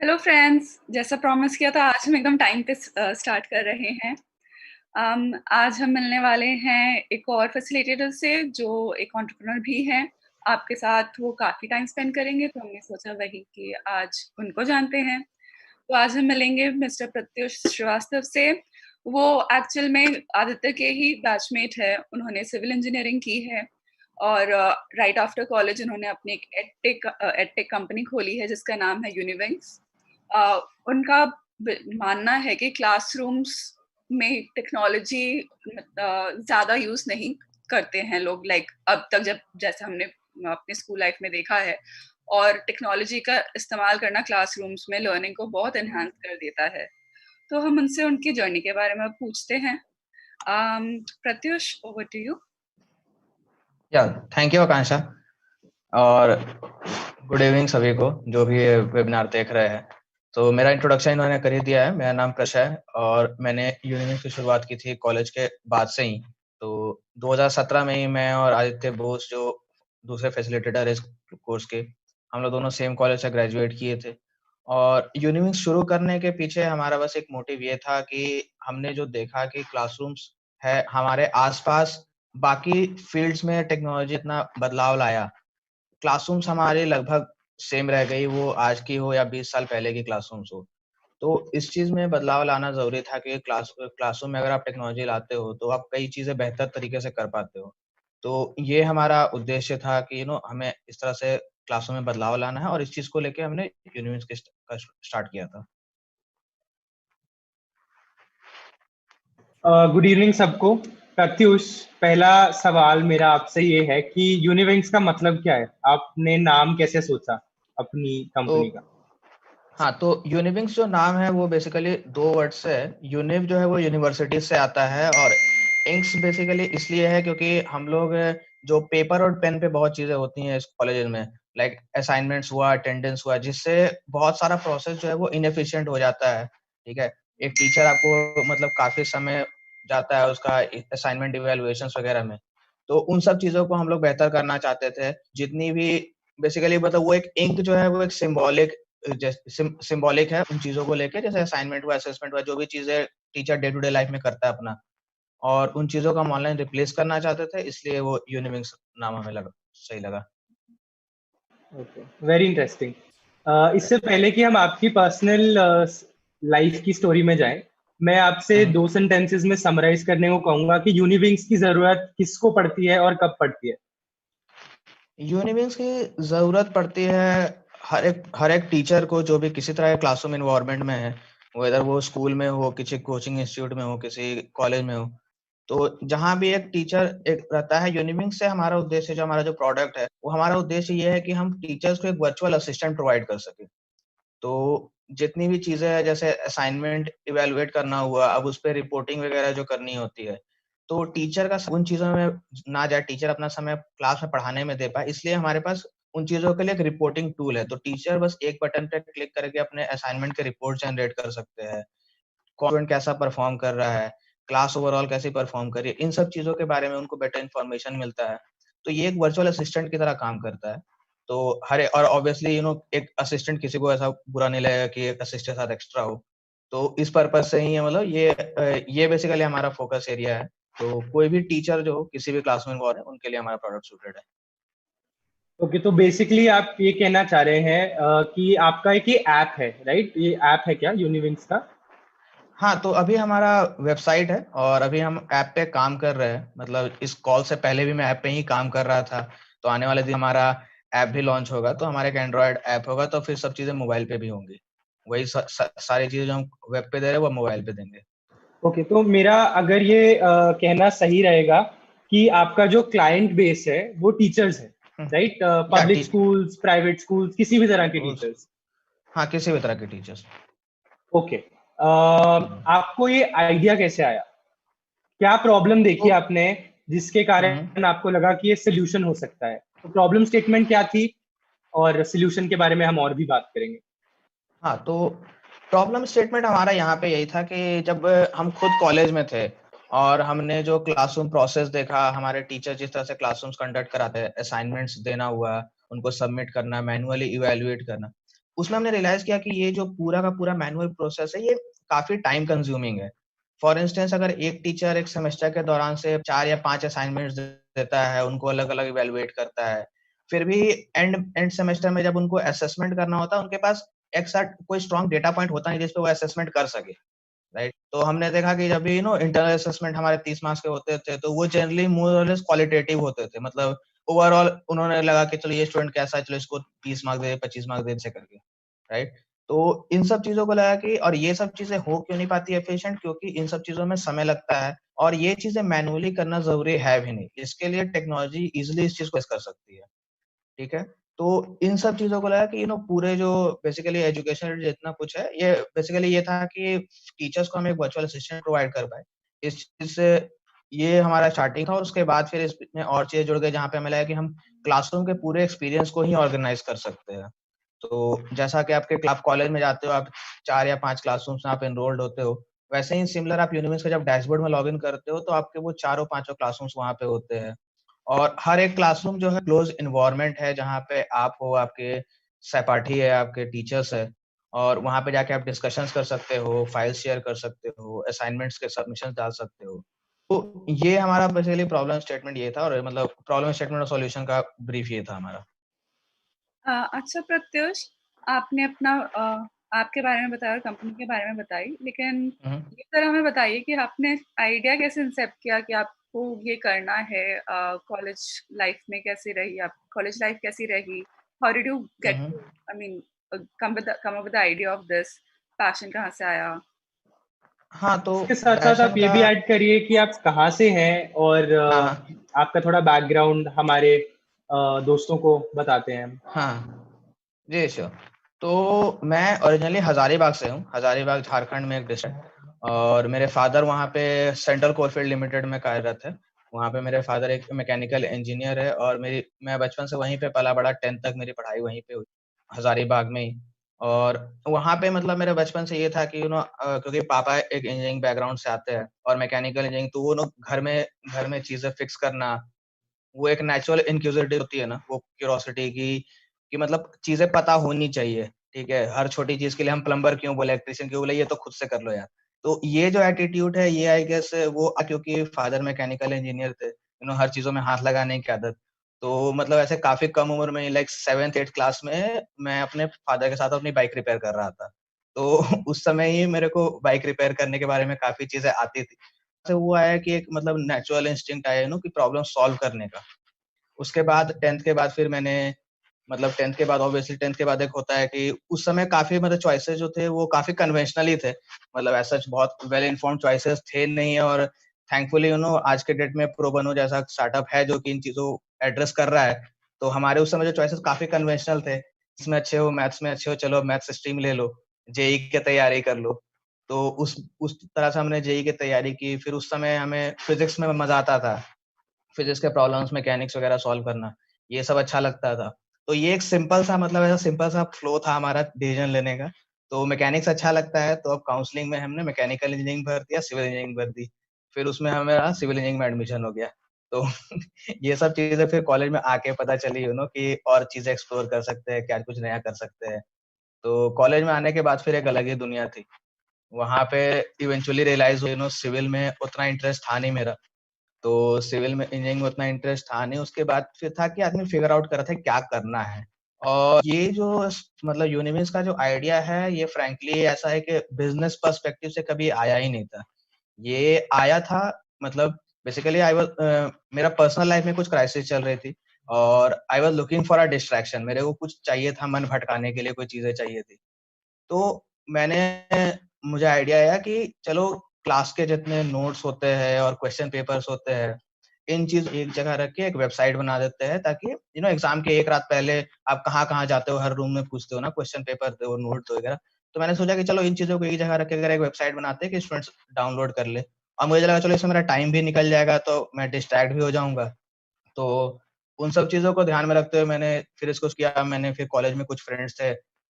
Hello friends, जैसा promise किया था आज हम एकदम टाइम पे स्टार्ट कर रहे हैं। आज हम मिलने वाले हैं एक और फैसिलिटेटर से जो एक एंटरप्रेन्योर भी हैं। आपके साथ वो काफ़ी टाइम स्पेंड करेंगे तो हमने सोचा वही कि आज उनको जानते हैं। तो आज हम मिलेंगे मिस्टर प्रत्युष श्रीवास्तव से। वो एक्चुअल में आदित्य के ही बैचमेट है। उन्होंने सिविल इंजीनियरिंग की है और राइट आफ्टर कॉलेज उन्होंने अपनी एक एडटेक कंपनी खोली है जिसका नाम है यूनिविंग्स। उनका मानना है कि क्लासरूम्स में टेक्नोलॉजी ज़्यादा यूज़ नहीं करते हैं लोग, लाइक अब तक जब जैसे हमने अपने स्कूल लाइफ में देखा है। और टेक्नोलॉजी का इस्तेमाल करना क्लासरूम्स में लर्निंग को बहुत एनहांस कर देता है। तो हम उनसे उनकी जर्नी के बारे में पूछते हैं। Pratyush, over to you. या थैंक यू आकांक्षा। और गुड इवनिंग सभी को जो भी ये वेबिनार देख रहे हैं। तो मेरा इंट्रोडक्शन इन्होंने कर ही दिया है। मेरा नाम प्रश है और मैंने यूनिविंग की शुरुआत की थी कॉलेज के बाद से ही। तो 2017 में ही मैं और आदित्य बोस जो दूसरे फैसिलिटेटर इस कोर्स के, हम लोग दोनों सेम कॉलेज से ग्रेजुएट किए थे। और यूनिविंग शुरू करने के पीछे हमारा बस एक मोटिव ये था कि हमने जो देखा कि क्लासरूम्स है हमारे आसपास, बाकी फील्ड्स में टेक्नोलॉजी इतना बदलाव लाया, क्लासरूम्स हमारे लगभग सेम रह गई, वो आज की हो या 20 साल पहले की क्लासरूम्स हो। तो इस चीज में बदलाव लाना जरूरी था कि क्लासरूम में अगर आप टेक्नोलॉजी लाते हो तो आप कई चीजें बेहतर तरीके से कर पाते हो। तो ये हमारा उद्देश्य था कि हमें इस तरह से क्लासरूम में बदलाव लाना है और इस चीज को लेके हमने यूनिवर्स का स्टार्ट किया था। गुड इवनिंग सबको। प्रत्युष, पहला सवाल मेरा आपसे ये है कि यूनिविंग्स का मतलब क्या है? आपने नाम कैसे सोचा अपनी तो कंपनी का? हाँ, तो यूनिविंग्स जो नाम है वो बेसिकली दो वर्ड से है। यूनिव जो है वो यूनिवर्सिटी से आता है और इंक्स बेसिकली इसलिए है क्योंकि हम लोग जो पेपर और पेन पे बहुत चीजें होती हैं इस कॉलेज में, लाइक असाइनमेंट्स हुआ, अटेंडेंस हुआ, जिससे बहुत सारा प्रोसेस जो है वो इनएफिशिएंट हो जाता है। ठीक है, एक टीचर आपको मतलब काफी समय जाता है उसका असाइनमेंट इवेलुएशन वगैरह में। तो उन सब चीजों को हम लोग बेहतर करना चाहते थे। जितनी भी बेसिकली मतलब वो एक इंक जो है वो एक सिंबॉलिक है उन चीजों को लेके, जैसे असाइनमेंट हुआ, असेसमेंट हुआ, जो भी चीजें teacher day to day life में करता है अपना, और उन चीजों को हम ऑनलाइन रिप्लेस करना चाहते थे, इसलिए वो यूनिविंग्स नाम हमें सही लगा। Okay, very interesting. इससे पहले कि हम आपकी पर्सनल लाइफ की स्टोरी में जाएं, मैं आपसे हम्म। 2 सेंटेंसेस में समराइज करने को कहूंगा कि यूनिविंग्स की जरूरत किसको पड़ती है और कब पड़ती है। यूनिविंग्स की जरूरत पड़ती है हर एक टीचर को जो भी किसी तरह के क्लासरूम इन्वायरमेंट में है, वेदर वो स्कूल में हो, किसी कोचिंग इंस्टीट्यूट में हो, किसी कॉलेज में हो। तो जहाँ भी एक टीचर एक रहता है, यूनिविंग से हमारा उद्देश्य, जो हमारा जो प्रोडक्ट है वो हमारा उद्देश्य ये है कि हम टीचर्स को एक वर्चुअल असिस्टेंट प्रोवाइड कर सके। तो जितनी भी चीजें हैं, जैसे असाइनमेंट इवेलुएट करना हुआ, अब उस पर रिपोर्टिंग वगैरह जो करनी होती है, तो टीचर का उन चीजों में ना जाए, टीचर अपना समय क्लास में पढ़ाने में दे पाए, इसलिए हमारे पास उन चीजों के लिए एक रिपोर्टिंग टूल है। तो टीचर बस एक बटन पे क्लिक करके अपने असाइनमेंट के रिपोर्ट जनरेट कर सकते हैं, स्टूडेंट कैसा परफॉर्म कर रहा है, क्लास ओवरऑल कैसी परफॉर्म कर रही है, इन सब चीजों के बारे में उनको बेटर इन्फॉर्मेशन मिलता है। तो ये एक वर्चुअल असिस्टेंट की तरह काम करता है। तो और ऑब्वियसली एक असिस्टेंट, किसी को ऐसा बुरा नहीं लगेगा कि एक असिस्टेंट साथ एक्स्ट्रा हो। तो इस पर्पज से ही है, मतलब ये बेसिकली हमारा फोकस एरिया है। तो कोई भी टीचर जो किसी भी क्लास में इन्वॉल्व है, उनके लिए हमारा प्रोडक्ट सूटेड है। ओके, तो बेसिकली आप ये कहना चाह रहे हैं कि आपका एक ये ऐप है, राइट? ये ऐप है क्या यूनिविंग्स का? हाँ, तो अभी हमारा वेबसाइट है और अभी हम ऐप पे काम कर रहे हैं। मतलब इस कॉल से पहले भी मैं ऐप पे ही काम कर रहा था। तो आने वाले दिन हमारा ऐप भी लॉन्च होगा, तो हमारे एक एंड्रॉयड ऐप होगा, तो फिर सब चीजें मोबाइल पे भी होंगी। वही सारी चीजें जो हम वेब पे दे रहे हैं वो मोबाइल पे देंगे। ओके, तो मेरा अगर ये कहना सही रहेगा कि आपका जो क्लाइंट बेस है वो टीचर्स है, राइट? या पब्लिक स्कूल्स, प्राइवेट स्कूल्स, किसी भी तरह के उस टीचर्स। हाँ, किसी भी तरह के टीचर्स। ओके, आपको ये आइडिया कैसे आया? क्या प्रॉब्लम देखी तो आपने जिसके हम्म कारण आपको लगा कि ये सोल्यूशन हो सकता है? तो प्रॉब्लम स्टेटमेंट क्या थी और सोल्यूशन के बारे में हम और भी बात करेंगे। हाँ, तो प्रॉब्लम स्टेटमेंट हमारा यहाँ पे यही था कि जब हम खुद कॉलेज में थे और हमने जो क्लासरूम प्रोसेस देखा, हमारे टीचर जिस तरह से क्लासरूम्स कंडक्ट कराते हैं, असाइनमेंट्स देना हुआ, उनको सबमिट करना, मैन्युअली इवेलुएट करना, उसमें हमने रियलाइज किया कि ये जो पूरा का पूरा मैनुअल प्रोसेस है, ये काफी टाइम कंज्यूमिंग है। फॉर इंस्टेंस, अगर एक टीचर एक सेमेस्टर के दौरान से 4 या 5 असाइनमेंट्स देता है, उनको अलग-अलग इवैल्यूएट करता है, फिर भी एंड एंड सेमेस्टर में जब उनको असेसमेंट करना होता है, उनके पास एक साथ कोई स्ट्रॉन्ग डेटा पॉइंट होता नहीं जिस पे वो असेसमेंट कर सके, राइट? तो हमने देखा कि जब भी इंटरनल असेसमेंट हमारे 30 मार्क्स के होते थे, तो वो जनरली मोर और लेस क्वालिटेटिव होते थे। मतलब ओवरऑल उन्होंने लगा कि चलो ये स्टूडेंट कैसा है, चलो इसको 30 मार्क्स दे, 25 मार्क्स दे, ऐसे करके, राइट? तो इन सब चीज़ों को लगा कि और ये सब चीज़ें हो क्यों नहीं पाती एफिशिएंट, क्योंकि इन सब चीज़ों में समय लगता है और ये चीज़ें मैनुअली करना ज़रूरी है भी नहीं। इसके लिए टेक्नोलॉजी ईज़िली इस चीज़ को कर सकती है, ठीक है? तो इन सब चीज़ों को लगा कि पूरे जो बेसिकली एजुकेशन जितना कुछ है, ये बेसिकली ये था कि टीचर्स को हम एक वर्चुअल असिस्टेंट प्रोवाइड कर पाएँ। इस चीज़ से ये हमारा स्टार्टिंग था और उसके बाद फिर इसमें और चीज़ें जुड़ गई, जहाँ पे हमें लगा कि हम क्लासरूम के पूरे एक्सपीरियंस को ही ऑर्गेनाइज़ कर सकते हैं। तो जैसा कि आप कॉलेज में जाते हो, आप 4 या 5 क्लासरूम्स में आप एनरोल्ड होते हो, वैसे ही सिमिलर आप यूनिवेस का जब डैशबोर्ड में लॉगिन करते हो, तो आपके वो चारों पाँचों क्लासरूम्स वहाँ पे होते हैं। और हर एक क्लासरूम जो है क्लोज़ एनवायरनमेंट है, जहाँ पे आप हो, आपके सहपाठी है, आपके टीचर्स हैं और वहाँ पे जाके आप डिस्कशंस कर सकते हो, फाइल्स शेयर कर सकते हो, असाइनमेंट्स के सबमिशंस डाल सकते हो। तो ये हमारा बेसिकली प्रॉब्लम स्टेटमेंट ये था और मतलब प्रॉब्लम स्टेटमेंट और सॉल्यूशन का ब्रीफ ये था हमारा। अच्छा प्रत्युष, आपने अपना आपके बारे में बताया और कंपनी के बारे में बताई, लेकिन हुँ, हुँ। ये ज़रा हमें बताइए कि आपने आइडिया कैसे इंसेप्ट किया कि आपको ये करना है? कॉलेज लाइफ में कैसे रही आप कॉलेज लाइफ कैसी रही? How did you hmm, get to hmm. I mean come up with the idea of this? Passion कहाँ से आया? हाँ, तो इसके साथ साथ आप पैशन ये का भी ऐड करिए कि आप कहाँ से हैं और हाँ, हाँ। आपका थोड़ा बैकग्राउंड हमारे दोस्तों को बताते हैं हम। हाँ। जी, श्योर। तो मैं ओरिजिनली हज़ारीबाग से हूँ, हज़ारीबाग झारखंड में एक डिस्ट्रिक्ट और मेरे फादर वहाँ पे सेंट्रल कोलफील्ड लिमिटेड में कार्यरत है। वहाँ पे मेरे फादर एक मैकेनिकल इंजीनियर है और मैं बचपन से वहीं पे पला-बड़ा, 10th तक मेरी पढ़ाई वहीं पे हुई, हज़ारीबाग में ही। और वहाँ पे मतलब मेरे बचपन से ये था कि क्योंकि पापा एक इंजीनियरिंग बैकग्राउंड से आते हैं और मैकेनिकल इंजीनियरिंग, तो वो लोग घर में चीज़ें फिक्स करना, वो एक नेचुरल इंक्यूजिटिव होती है ना, वो क्यूरियोसिटी कि मतलब चीज़ें पता होनी चाहिए, ठीक है? हर छोटी चीज़ के लिए हम प्लम्बर क्यों बोले, इलेक्ट्रीशियन क्यों बोले, ये तो खुद से कर लो यार। तो ये जो एटीट्यूड है, ये आई गेस वो क्योंकि फादर मैकेनिकल इंजीनियर थे, हर चीज़ों में हाथ लगाने की आदत। तो मतलब ऐसे काफ़ी कम उम्र में लाइक 7th-8th क्लास में मैं अपने फादर के साथ अपनी बाइक रिपेयर कर रहा था। तो उस समय ही मेरे को बाइक रिपेयर करने के बारे में काफ़ी चीज़ें आती थी। तो वो आया कि एक मतलब नेचुरल इंस्टिंक्ट आया कि प्रॉब्लम सॉल्व करने का। उसके बाद 10th के बाद फिर मैंने मतलब 10th के बाद ऑब्वियसली 10th के बाद एक होता है कि उस समय काफ़ी मतलब चॉइसेस जो थे वो काफ़ी कन्वेंशनल ही थे। मतलब एज़ सच बहुत वेल इन्फॉर्म्ड चॉइसेस थे नहीं और थैंकफुली आज के डेट में प्रो बोनो जैसा स्टार्टअप है जो कि इन चीज़ों को एड्रेस कर रहा है। तो हमारे उस समय जो चॉइसेस काफ़ी कन्वेंशनल थे। इसमें अच्छे हो, मैथ्स में अच्छे हो, चलो मैथ्स स्ट्रीम ले लो, जेईई की तैयारी कर लो। तो उस तरह से हमने जेईई की तैयारी की। फिर उस समय हमें फिज़िक्स में मज़ा आता था। फिज़िक्स के प्रॉब्लम्स, मैकेनिक्स वगैरह सॉल्व करना, ये सब अच्छा लगता था। तो ये एक सिंपल सा मतलब ऐसा सिंपल सा फ्लो था हमारा डिसीज़न लेने का। तो मैकेनिक्स अच्छा लगता है, तो अब काउंसलिंग में हमने मैकेनिकल इंजीनियरिंग भर दिया, सिविल इंजीनियरिंग भर दी। फिर उसमें हमारा सिविल इंजीनियरिंग में एडमिशन हो गया। तो ये सब चीज़ें फिर कॉलेज में आके पता चली कि और चीज़ें एक्सप्लोर कर सकते हैं, क्या कुछ नया कर सकते हैं। तो कॉलेज में आने के बाद फिर एक अलग ही दुनिया थी। वहाँ पे इवेंचुअली रियलाइज़ हुआ सिविल में उतना इंटरेस्ट था नहीं मेरा। तो सिविल में इंजीनियरिंग में उतना इंटरेस्ट था नहीं, उसके बाद फिर था कि आदमी फिगर आउट कर रहा था क्या करना है। और ये जो मतलब यूनिवेस का जो आइडिया है, ये फ्रैंकली ऐसा है कि बिज़नेस पर्सपेक्टिव से कभी आया ही नहीं था। ये आया था मतलब बेसिकली मेरा पर्सनल लाइफ में कुछ क्राइसिस चल रही थी और I was looking for a distraction, मेरे को कुछ चाहिए था, मन भटकाने के लिए कोई चीज़ें चाहिए थी। तो मुझे आइडिया आया कि चलो क्लास के जितने नोट्स होते हैं और क्वेश्चन पेपर्स होते हैं, इन चीज़ एक जगह रख के एक वेबसाइट बना देते हैं ताकि एग्ज़ाम के 1 रात पहले आप कहाँ-कहाँ जाते हो, हर रूम में पूछते हो ना क्वेश्चन पेपर दो, नोट्स वगैरह। तो मैंने सोचा कि चलो इन चीज़ों को एक जगह रख के अगर एक वेबसाइट बनाते हैं कि स्टूडेंट्स डाउनलोड कर ले और मुझे लगा चलो इसमें मेरा टाइम भी निकल जाएगा, तो मैं डिस्ट्रैक्ट भी हो जाऊँगा। तो उन सब चीज़ों को ध्यान में रखते हुए मैंने फिर इसको किया। मैंने फिर कॉलेज में कुछ फ्रेंड्स थे,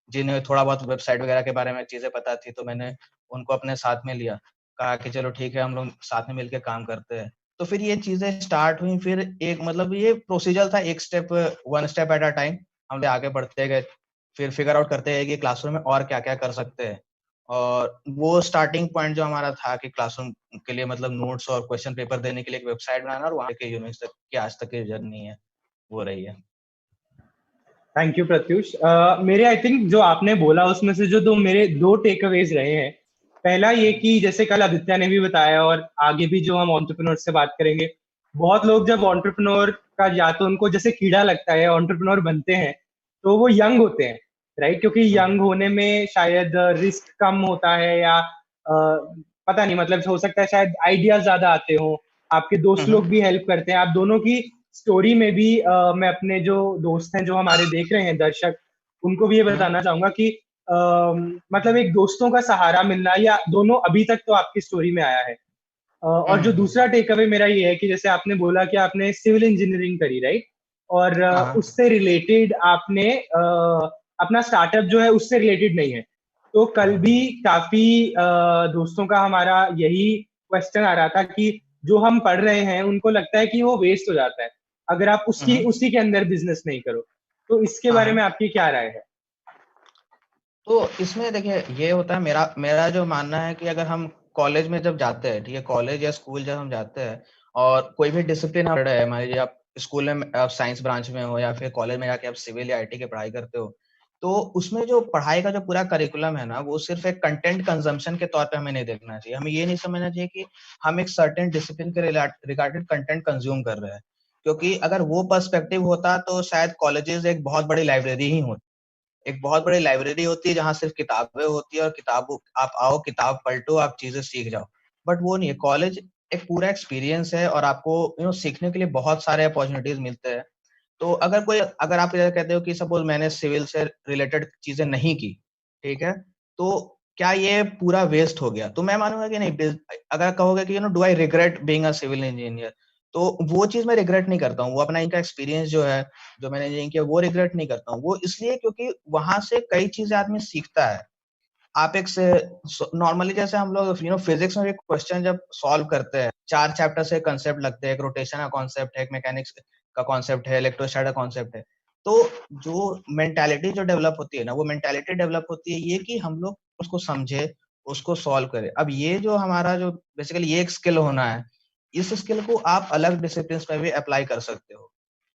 जिन्हें थोड़ा बहुत वेबसाइट वगैरह के बारे में चीज़ें पता थी, तो मैंने उनको अपने साथ में लिया। कहा कि चलो ठीक है, हम लोग साथ में मिलके काम करते हैं। तो फिर ये चीज़ें स्टार्ट हुई, फिर एक मतलब ये प्रोसीजर था, एक step 1 step at a time, हम आगे बढ़ते गए। फिर फिगर आउट करते हैं कि क्लासरूम में और क्या क्या कर सकते हैं। और वो स्टार्टिंग पॉइंट जो हमारा था कि क्लासरूम के लिए मतलब नोट्स और क्वेश्चन पेपर देने के लिए एक वेबसाइट बनाना, और वहाँ के यूनिवर्सिटी तक की आज तक की जर्नी है वो रही है। Thank you Pratyush. मेरे आई थिंक जो आपने बोला उसमें से जो मेरे दो टेक अवेज रहे हैं, पहला ये कि जैसे कल आदित्य ने भी बताया और आगे भी जो हम एंटरप्रेन्योर से बात करेंगे, बहुत लोग जब एंटरप्रेन्योर का या तो उनको जैसे कीड़ा लगता है, एंटरप्रेन्योर बनते हैं तो वो यंग होते हैं, राइट? क्योंकि यंग होने में शायद रिस्क कम होता है, या पता नहीं, मतलब हो सकता है शायद आइडियाज ज्यादा आते हो, आपके दोस्त लोग भी हेल्प करते हैं। आप दोनों की स्टोरी में भी मैं अपने जो दोस्त हैं जो हमारे देख रहे हैं दर्शक, उनको भी ये बताना चाहूंगा कि मतलब एक दोस्तों का सहारा मिलना, या दोनों अभी तक तो आपकी स्टोरी में आया है। और जो दूसरा टेक अवे मेरा ये है कि जैसे आपने बोला कि आपने सिविल इंजीनियरिंग करी, राइट? और उससे रिलेटेड आपने अपना स्टार्टअप जो है उससे रिलेटेड नहीं है। तो कल भी काफी दोस्तों का हमारा यही क्वेश्चन आ रहा था कि जो हम पढ़ रहे हैं उनको लगता है कि वो वेस्ट हो जाता है अगर आप उसकी उसी के अंदर बिजनेस नहीं करो। तो इसके बारे में आपकी क्या राय है? तो इसमें देखिए ये होता है, मेरा मेरा जो मानना है कि अगर हम कॉलेज में जब जाते हैं, ठीक है, कॉलेज या स्कूल जब हम जाते हैं और कोई भी डिसिप्लिन आप पढ़ रहे हैं, मान लीजिए आप स्कूल में आप साइंस ब्रांच में हो या फिर कॉलेज में जाके आप सिविल या आईटी की पढ़ाई करते हो, तो उसमें जो पढ़ाई का जो पूरा करिकुलम है ना, वो सिर्फ एक कंटेंट कंजम्पशन के तौर पे हमें नहीं देखना चाहिए। हमें ये नहीं समझना चाहिए कि हम एक सर्टेन डिसिप्लिन के रिगार्डेड कंटेंट कंज्यूम कर रहे हैं, क्योंकि अगर वो पर्सपेक्टिव होता तो शायद कॉलेजेस एक बहुत बड़ी लाइब्रेरी ही होती। एक बहुत बड़ी लाइब्रेरी होती है जहाँ सिर्फ किताबें होती है और किताबों आप आओ, किताब पलटो, आप चीजें सीख जाओ। बट वो नहीं है, कॉलेज एक पूरा एक्सपीरियंस है और आपको सीखने के लिए बहुत सारे अपॉर्चुनिटीज मिलते हैं। तो अगर आप ये कहते हो कि सपोज मैंने सिविल से रिलेटेड चीजें नहीं की, ठीक है, तो क्या ये पूरा वेस्ट हो गया? तो मैं मानूंगा कि नहीं। अगर कहोगे कि do I regret being a civil engineer, तो वो चीज मैं रिग्रेट नहीं करता हूँ। वो अपना इनका एक्सपीरियंस जो है, जो मैंने इंजीनियरिंग किया, वो रिग्रेट नहीं करता हूँ। वो इसलिए क्योंकि वहां से कई चीजें आदमी सीखता है। आप एक से नॉर्मली जैसे हम लोग फिजिक्स में भी क्वेश्चन जब सॉल्व करते हैं, 4 चैप्टर से कंसेप्ट लगते हैं, एक रोटेशन का कॉन्सेप्ट है, एक मैकेनिक्स का कॉन्सेप्ट है, इलेक्ट्रोस्टैटिक का कॉन्सेप्ट है। तो जो मेंटालिटी जो डेवलप होती है ना, वो मेंटालिटी डेवलप होती है ये कि हम लोग उसको समझे, उसको सॉल्व करें। अब ये जो हमारा जो बेसिकली ये एक स्किल होना है, इस स्किल को आप अलग डिसिप्लिन में भी अप्लाई कर सकते हो।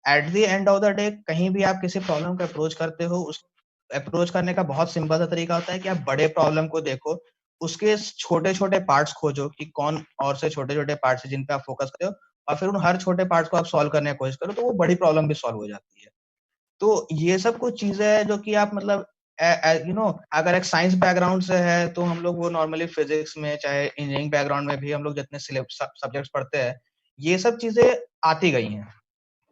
At the end of the day कहीं भी आप किसी प्रॉब्लम को अप्रोच करते हो, उस अप्रोच करने का बहुत सिंपल सा तरीका होता है कि आप बड़े प्रॉब्लम को देखो, उसके छोटे छोटे पार्ट्स खोजो कि कौन और से छोटे छोटे पार्ट्स है जिन पे आप फोकस करते हो, और फिर उन हर छोटे पार्ट्स को आप सॉल्व करने की कोशिश करो, तो वो बड़ी प्रॉब्लम भी सॉल्व हो जाती है। तो ये सब कुछ चीजें हैं जो कि आप मतलब अगर एक साइंस बैकग्राउंड से है तो हम लोग वो नॉर्मली फिजिक्स में चाहे इंजीनियरिंग बैकग्राउंड में भी हम लोग जितने सब्जेक्ट्स पढ़ते हैं, ये सब चीजें आती गई हैं।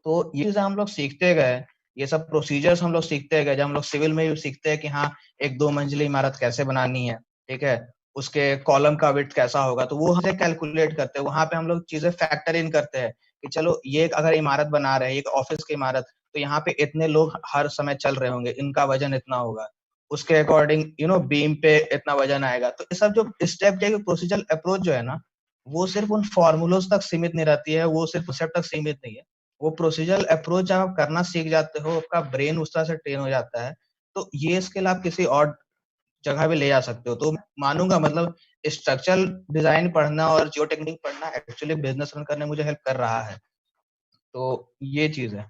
तो ये चीजें हम लोग सीखते गए, ये सब प्रोसीजर्स हम लोग सीखते गए। जब हम लोग सिविल में भी सीखते हैं कि हाँ, एक 2 मंजिली इमारत कैसे बनानी है, ठीक है, उसके कॉलम का विड्थ कैसा होगा, तो वो हम कैलकुलेट करते हैं। वहां पे हम लोग चीजें फैक्टर इन करते हैं कि चलो ये अगर इमारत बना रहे हैं, एक ऑफिस की इमारत, तो यहाँ पे इतने लोग हर समय चल रहे होंगे, इनका वजन इतना होगा, उसके अकॉर्डिंग बीम पे इतना वजन आएगा। तो ये सब जो स्टेप बाय प्रोसीजर अप्रोच जो है ना, वो सिर्फ उन फॉर्मूलोज तक सीमित नहीं रहती है, वो सिर्फ कॉन्सेप्ट तक सीमित नहीं है। वो प्रोसीजर अप्रोच जब आप करना सीख जाते हो, आपका ब्रेन उस तरह से ट्रेन हो जाता है, तो ये स्किल आप किसी और जगह भी ले जा सकते हो। तो मानूंगा मतलब स्ट्रक्चरल डिजाइन पढ़ना और जियो टेक्निक पढ़ना एक्चुअली बिजनेस रन करने में मुझे हेल्प कर रहा है। तो ये चीज है।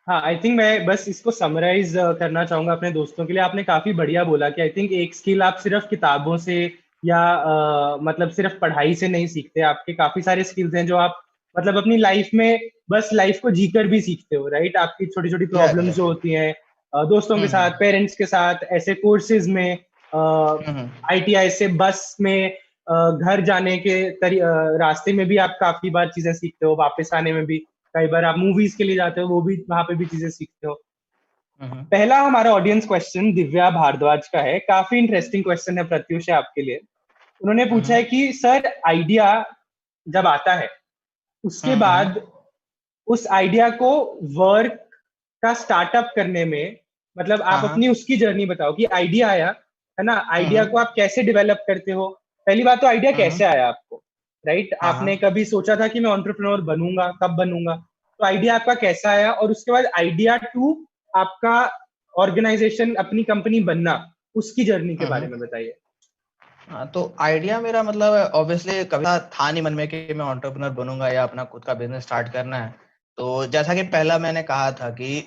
हाँ, आई थिंक मैं बस इसको समराइज करना चाहूंगा अपने दोस्तों के लिए। आपने काफी बढ़िया बोला कि आई थिंक एक स्किल आप सिर्फ किताबों से या मतलब सिर्फ पढ़ाई से नहीं सीखते। आपके काफी सारे स्किल्स हैं जो आप मतलब अपनी लाइफ में बस लाइफ को जीकर भी सीखते हो, राइट? आपकी छोटी छोटी प्रॉब्लम्स जो होती हैं दोस्तों के साथ, पेरेंट्स के साथ, ऐसे कोर्सेज में, आईटीआई से बस में, घर जाने के रास्ते में भी आप काफी बार चीजें सीखते हो, वापस आने में भी कई बार आप मूवीज के लिए जाते हो, वो भी वहां पे भी चीजें सीखते हो। पहला हमारा ऑडियंस क्वेश्चन दिव्या भारद्वाज का है, काफी इंटरेस्टिंग क्वेश्चन है प्रत्युष आपके लिए। उन्होंने पूछा है कि सर, आइडिया जब आता है उसके बाद उस आइडिया को वर्क का स्टार्टअप करने में, मतलब आप अपनी उसकी जर्नी बताओ कि आइडिया आया है ना, आइडिया को आप कैसे डेवलप करते हो। पहली बात तो आइडिया कैसे आया आपको, राइट? आपने कभी सोचा था कि मैं एंटरप्रेन्योर बनूंगा, कब बनूंगा? तो आइडिया आपका कैसा आया, और उसके बाद आइडिया टू आपका ऑर्गेनाइजेशन, अपनी कंपनी बनना, उसकी जर्नी के बारे में बताइए। हाँ, तो आइडिया मेरा मतलब ऑब्वियसली कभी था नहीं मन में कि मैं एंटरप्रेन्योर बनूंगा या अपना खुद का बिजनेस स्टार्ट करना है। तो जैसा कि पहला मैंने कहा था कि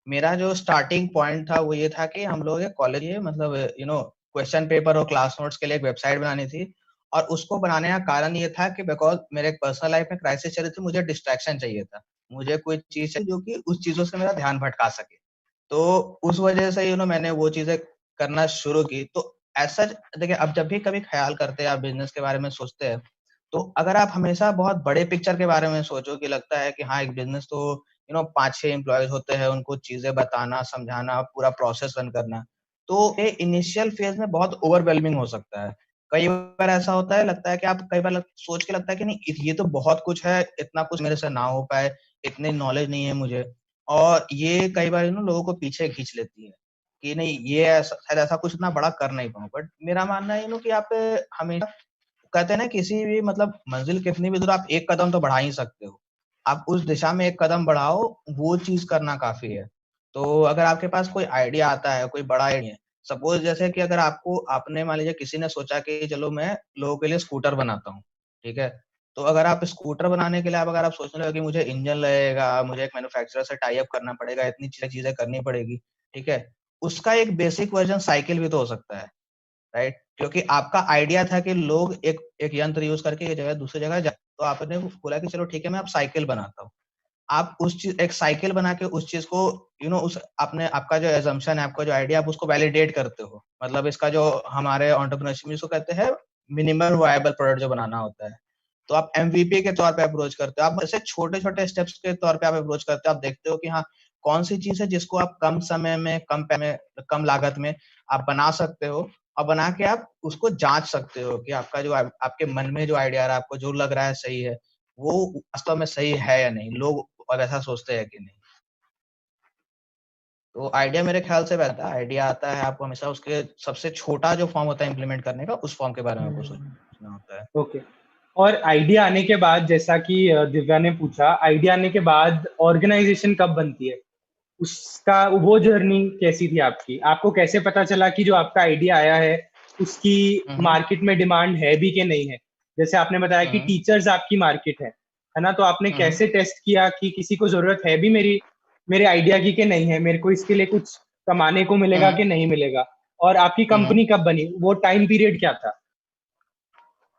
मेरा जो स्टार्टिंग पॉइंट था वो ये था कि हम लोग कॉलेज में मतलब क्वेश्चन पेपर और क्लास नोट्स के लिए एक वेबसाइट बनानी थी, और उसको बनाने का कारण ये था कि बिकॉज मेरे एक पर्सनल लाइफ में क्राइसिस चल रही थी, मुझे डिस्ट्रैक्शन चाहिए था, मुझे कोई चीज चाहिए जो कि उस चीजों से मेरा ध्यान भटका सके। तो उस वजह से मैंने वो चीजें करना शुरू की। तो ऐसा देखिए, अब जब भी कभी ख्याल करते हैं आप बिजनेस के बारे में सोचते हैं, तो अगर आप हमेशा बहुत बड़े पिक्चर के बारे में सोचो कि लगता है कि हाँ एक बिजनेस तो 5-6 एम्प्लॉयज होते हैं, उनको चीजें बताना, समझाना, पूरा प्रोसेस रन करना, तो ये इनिशियल फेज में बहुत ओवरवेलमिंग हो सकता है। कई बार ऐसा होता है, लगता है कि आप कई बार सोच के लगता है कि नहीं ये तो बहुत कुछ है, इतना कुछ मेरे से ना हो पाए, इतनी नॉलेज नहीं है मुझे, और ये कई बार लोगों को पीछे खींच लेती है कि नहीं ये ऐसा शायद ऐसा कुछ इतना बड़ा कर नहीं पाऊँ। बट मेरा मानना है कि आप हमेशा कहते हैं ना, किसी भी मतलब मंजिल कितनी भी दूर, आप एक कदम तो बढ़ा ही सकते हो। आप उस दिशा में एक कदम बढ़ाओ, वो चीज़ करना काफ़ी है। तो अगर आपके पास कोई आइडिया आता है, कोई बड़ा आइडिया, सपोज़ जैसे कि अगर आपने मान लीजिए किसी ने सोचा कि चलो मैं लोगों के लिए स्कूटर बनाता हूँ, ठीक है? तो अगर आप स्कूटर बनाने के लिए अगर आप सोचने लगे कि मुझे इंजन लगेगा, मुझे एक मैन्युफैक्चरर से टाई अप करना पड़ेगा, इतनी चीज़ें करनी पड़ेगी, ठीक है? उसका एक बेसिक वर्ज़न साइकिल भी तो हो सकता है, राइट? क्योंकि आपका आइडिया था कि लोग एक एक यंत्र यूज़ करके एक जगह दूसरी जगह जाए, तो आपने बोला कि चलो ठीक है, मैं अब साइकिल बनाता हूँ। आप उस चीज़ एक साइकिल बना के उस चीज़ को उस आपने आपका जो असम्पशन है, आपका जो आइडिया, आप उसको वैलिडेट करते हो। मतलब इसका जो हमारे एंटरप्रेन्योरशिप में इसको कहते हैं मिनिमम वायबल प्रोडक्ट जो बनाना होता है। तो आप एमवीपी के तौर पे अप्रोच करते हो। आप ऐसे छोटे-छोटे स्टेप्स के तौर पे आप अप्रोच करते हो। आप देखते हो कि हाँ, कौन-सी चीज़ है जिसको आप कम समय में, कम लागत में आप बना सकते हो, और बना के आप उसको जाँच सकते हो कि आपका जो आपके मन में जो आइडिया आ रहा है, आपको जो लग रहा है सही है, वो वास्तव में सही है या नहीं, लोग और ऐसा सोचते हैं कि नहीं। तो आइडिया मेरे ख्याल से वैसा है, आइडिया आता है, आपको हमेशा उसके सबसे छोटा जो फॉर्म होता है इम्प्लीमेंट करने का, उस फॉर्म के बारे में आपको सोचना होता है। ओके। और आइडिया आने के बाद, जैसा कि दिव्या ने पूछा, आइडिया आने के बाद ऑर्गेनाइजेशन कब बनती है? उसका वो जर्नी कैसी थी आपकी? आपको कैसे पता चला कि जो आपका आइडिया आया है, उसकी हुँ, हुँ। मार्केट में डिमांड है भी कि नहीं है? जैसे आपने बताया कि हुँ, टीचर्स आपकी मार्केट है ना? तो आपने हुँ, कैसे टेस्ट किया कि किसी को ज़रूरत है भी मेरे आइडिया की कि नहीं है? मेरे को इसके लिए कुछ कमाने को मिलेगा हुँ, कि नहीं मिलेगा? और आपकी हुँ, हुँ। कंपनी कब बनी? वो टाइम पीरियड क्या था?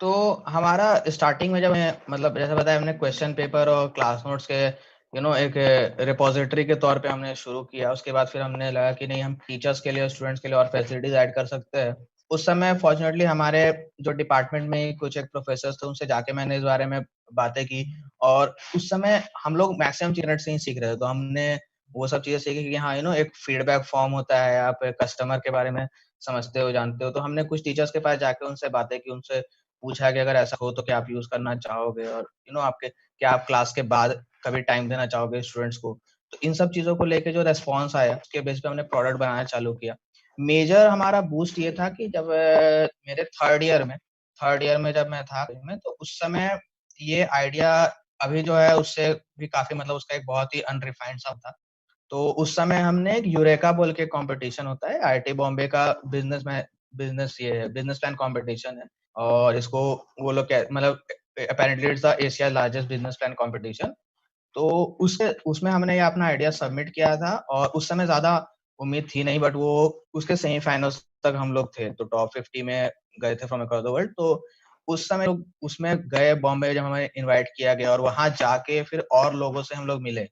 तो हमारा स्टार्टिंग में जब मैं मतलब जैसे बताया हमने क्वेश्चन पेपर और क्लास नोट्स के एक रिपॉजिटरी के तौर पे हमने शुरू किया। उसके बाद फिर हमने लगा कि नहीं हम टीचर्स के लिए और स्टूडेंट्स के लिए और फैसिलिटीज ऐड कर सकते हैं। उस समय फॉर्चुनेटली हमारे जो डिपार्टमेंट में कुछ एक प्रोफेसर्स थे, उनसे जाके मैंने इस बारे में बातें की, और उस समय हम लोग मैक्सिमम चीज़ें से ही सीख रहे थे। तो हमने वो सब चीज़ें सीखी कि हाँ एक फीडबैक फॉर्म होता है, आप कस्टमर के बारे में समझते हो, जानते हो। तो हमने कुछ टीचर्स के पास जाके उनसे बातें की, उनसे पूछा कि अगर ऐसा हो तो क्या आप यूज़ करना चाहोगे, और आपके क्या आप क्लास के बाद कभी टाइम देना चाहोगे स्टूडेंट्स को। तो इन सब चीज़ों को लेके जो रिस्पॉन्स आया, उसके बेस पे हमने प्रोडक्ट बनाना चालू किया। मेजर हमारा बूस्ट ये था कि जब मेरे थर्ड ईयर में जब मैं था में, तो उस समय ये आइडिया अभी जो है उससे भी काफ़ी मतलब उसका एक बहुत ही अनरिफाइंड सा था। तो उस समय हमने एक यूरेका बोल के कॉम्पिटिशन होता है, आईआईटी बॉम्बे का बिज़नेस प्लान कॉम्पिटिशन है, और इसको वो लोग मतलब apparently it's the Asia largest business plan competition. तो उससे उसमें हमने ये अपना आइडिया सबमिट किया था, और उस समय ज़्यादा उम्मीद थी नहीं, बट वो उसके सेमीफाइनल्स तक हम लोग थे, तो टॉप 50 में गए थे फ्रॉम अक्रॉस द वर्ल्ड। तो उस समय लोग उसमें गए, बॉम्बे जब हमें इनवाइट किया गया, और वहाँ जाके फिर और लोगों से हम लोग मिले,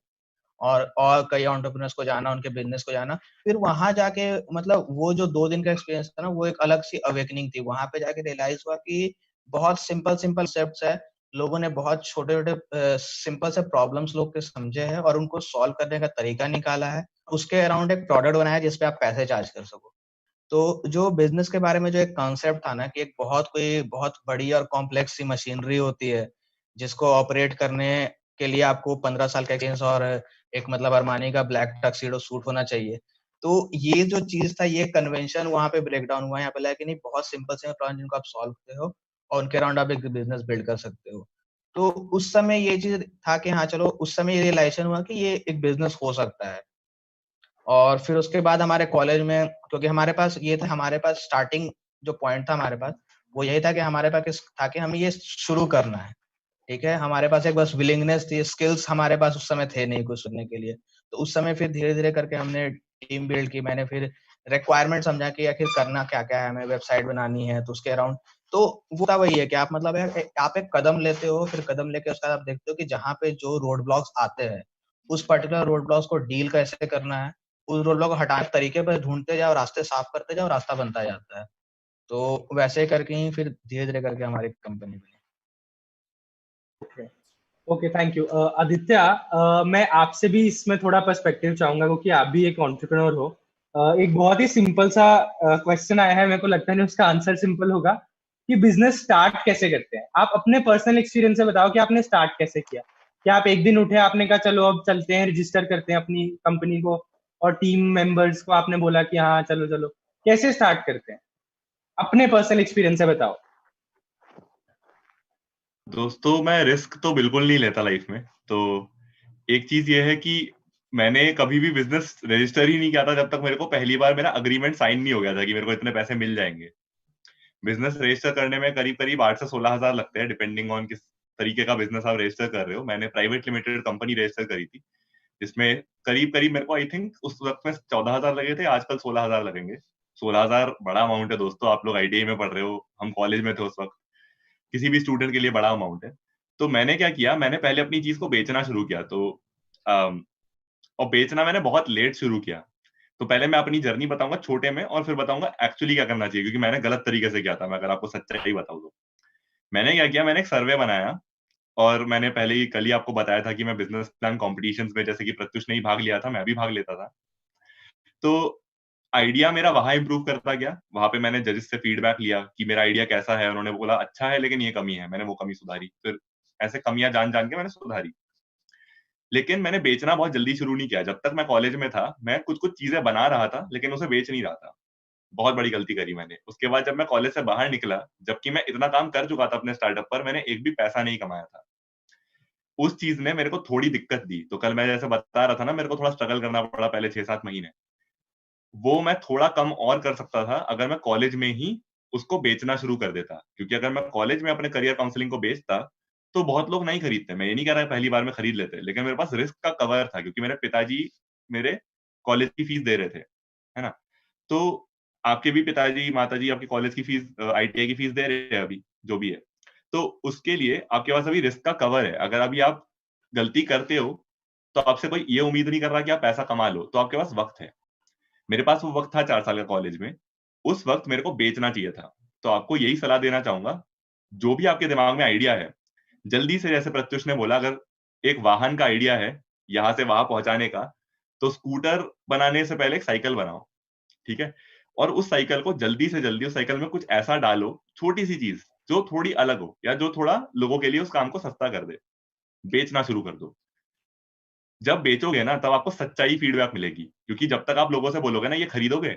और कई एंटरप्रेन्योर्स को जाना, उनके बिज़नेस को जाना। फिर वहाँ जाके मतलब वो जो 2 दिन का एक्सपीरियंस था ना, वो एक अलग-सी अवेकनिंग थी। वहाँ पे जाके रियलाइज़ हुआ कि बहुत सिंपल कॉन्सेप्ट्स है। लोगों ने बहुत छोटे-छोटे सिंपल से प्रॉब्लम्स लोग के समझे हैं, और उनको सॉल्व करने का तरीका निकाला है। उसके अराउंड एक प्रोडक्ट बनाया है जिस पे आप पैसे चार्ज कर सको। तो जो बिज़नेस के बारे में जो एक कॉन्सेप्ट था ना कि एक बहुत बड़ी और कॉम्प्लेक्स सी मशीनरी होती है, जिसको ऑपरेट करने के लिए आपको 15 साल का एक्सपीरियंस और एक मतलब अरमानी का ब्लैक टक्सीडो सूट होना चाहिए। तो ये जो चीज़ था, ये कन्वेंशन वहाँ पे ब्रेक डाउन हुआ। यहाँ पे लगा कि नहीं, बहुत सिंपल से प्रॉब्लम जिनको आप सॉल्व करते हो, और उनके अराउंड आप एक बिज़नेस बिल्ड कर सकते हो। तो उस समय ये चीज़ था कि हाँ, चलो उस समय ये रियलाइज़ेशन हुआ कि ये एक बिज़नेस हो सकता है। और फिर उसके बाद हमारे कॉलेज में, क्योंकि हमारे पास ये था, हमारे पास स्टार्टिंग जो पॉइंट था हमारे पास वो यही था कि हमारे पास था कि हमें ये शुरू करना है, ठीक है। हमारे पास एक बस विलिंगनेस थी, स्किल्स हमारे पास उस समय थे नहीं कुछ सुनने के लिए। तो उस समय फिर धीरे धीरे करके हमने टीम बिल्ड की। मैंने फिर रिक्वायरमेंट समझा कि आखिर करना क्या क्या है, हमें वेबसाइट बनानी है, तो उसके अराउंड तो वो था वही है कि आप मतलब आप एक कदम लेते हो, फिर कदम लेके उसके बाद आप देखते हो कि जहाँ पे जो रोड ब्लॉक्स आते हैं उस पर्टिकुलर रोड ब्लॉक्स को डील कैसे करना है, उस रोड ब्लॉक को हटाने तरीके पर ढूंढते जाओ, रास्ते साफ करते जाओ, रास्ता बनता जाता है। तो वैसे करके ही फिर धीरे धीरे करके हमारी कंपनी बनी। Okay, thank you. आदित्य, मैं आपसे भी इसमें थोड़ा पर्सपेक्टिव चाहूंगा क्योंकि आप भी एक एंटरप्रेन्योर हो। एक बहुत ही सिंपल सा क्वेश्चन आया है, मेरे को लगता है उसका आंसर सिंपल होगा कि बिजनेस स्टार्ट कैसे करते हैं। आप अपने पर्सनल एक्सपीरियंस से बताओ कि आपने स्टार्ट कैसे किया। क्या आप एक दिन उठे, आपने कहा चलो अब चलते हैं, रजिस्टर करते हैं अपनी कंपनी को, और टीम मेंबर्स को आपने बोला कि हाँ चलो चलो, कैसे स्टार्ट करते हैं? अपने पर्सनल एक्सपीरियंस से बताओ। दोस्तों, मैं रिस्क तो बिल्कुल नहीं लेता लाइफ में। तो एक चीज ये है कि मैंने कभी भी बिजनेस रजिस्टर ही नहीं किया था जब तक मेरे को पहली बार मेरा अग्रीमेंट साइन नहीं हो गया था कि मेरे को इतने पैसे मिल जाएंगे। बिजनेस रजिस्टर करने में करीब करीब 8 से 16 हजार लगते हैं, डिपेंडिंग ऑन किस तरीके का बिजनेस आप रजिस्टर कर रहे हो। मैंने प्राइवेट लिमिटेड कंपनी रजिस्टर करी थी, जिसमें करीब करीब मेरे को आई थिंक उस वक्त में 14,000 लगे थे, आजकल 16,000 लगेंगे। 16,000 बड़ा अमाउंट है दोस्तों। आप लोग आईटीआई में पढ़ रहे हो, हम कॉलेज में थे उस वक्त, किसी भी स्टूडेंट के लिए बड़ा अमाउंट है। तो मैंने क्या किया, मैंने पहले अपनी चीज को बेचना शुरू किया। तो और बेचना मैंने बहुत लेट शुरू किया। तो पहले मैं अपनी जर्नी बताऊंगा छोटे में, और फिर बताऊंगा एक्चुअली क्या करना चाहिए, क्योंकि मैंने गलत तरीके से किया था। मैं अगर आपको सच्चाई बताऊं तो मैंने क्या किया, मैंने एक सर्वे बनाया। और मैंने पहले ही कल ही आपको बताया था कि मैं बिजनेस प्लान कॉम्पिटिशन्स में, जैसे कि प्रत्युष ने ही भाग लिया था, मैं भी भाग लेता था। तो आइडिया मेरा वहां इंप्रूव करता गया। वहां पे मैंने जजेस से फीडबैक लिया कि मेरा आइडिया कैसा है। उन्होंने बोला अच्छा है, लेकिन ये कमी है। मैंने वो कमी सुधारी। फिर ऐसे कमियां जान जान के मैंने सुधारी। लेकिन मैंने बेचना बहुत जल्दी शुरू नहीं किया। जब तक मैं कॉलेज में था, मैं कुछ कुछ चीजें बना रहा था, लेकिन उसे बेच नहीं रहा था। बहुत बड़ी गलती करी मैंने। उसके बाद जब मैं कॉलेज से बाहर निकला, जबकि मैं इतना काम कर चुका था अपने स्टार्टअप पर, मैंने एक भी पैसा नहीं कमाया था। उस चीज ने मेरे को थोड़ी दिक्कत दी। तो कल मैं जैसे बता रहा था ना, मेरे को थोड़ा स्ट्रगल करना पड़ा पहले 6-7 महीने। वो मैं थोड़ा कम और कर सकता था अगर मैं कॉलेज में ही उसको बेचना शुरू कर देता। क्योंकि अगर मैं कॉलेज में अपने करियर काउंसलिंग को बेचता, तो बहुत लोग नहीं खरीदते। मैं ये नहीं कह रहा पहली बार में खरीद लेते, लेकिन मेरे पास रिस्क का कवर था, क्योंकि मेरे पिताजी मेरे कॉलेज की फीस दे रहे थे, है ना। तो आपके भी पिताजी माताजी आपकी कॉलेज की फीस, आईटीआई की फीस दे रहे हैं अभी, जो भी है। तो उसके लिए आपके पास अभी रिस्क का कवर है। अगर अभी आप गलती करते हो, तो आपसे कोई ये उम्मीद नहीं कर रहा कि आप पैसा कमा लो, तो आपके पास वक्त है। मेरे पास वो वक्त था 4 साल का कॉलेज में। उस वक्त मेरे को बेचना चाहिए था। तो आपको यही सलाह देना चाहूंगा, जो भी आपके दिमाग में आइडिया है, जल्दी से, जैसे प्रत्युष ने बोला, अगर एक वाहन का आइडिया है यहाँ से वहां पहुंचाने का, तो स्कूटर बनाने से पहले एक साइकिल बनाओ, ठीक है। और उस साइकिल को जल्दी से जल्दी, उस साइकिल में कुछ ऐसा डालो, छोटी सी चीज जो थोड़ी अलग हो, या जो थोड़ा लोगों के लिए उस काम को सस्ता कर दे। बेचना शुरू कर दो। जब बेचोगे ना, तब आपको सच्चाई फीडबैक मिलेगी। क्योंकि जब तक आप लोगों से बोलोगे ना ये खरीदोगे,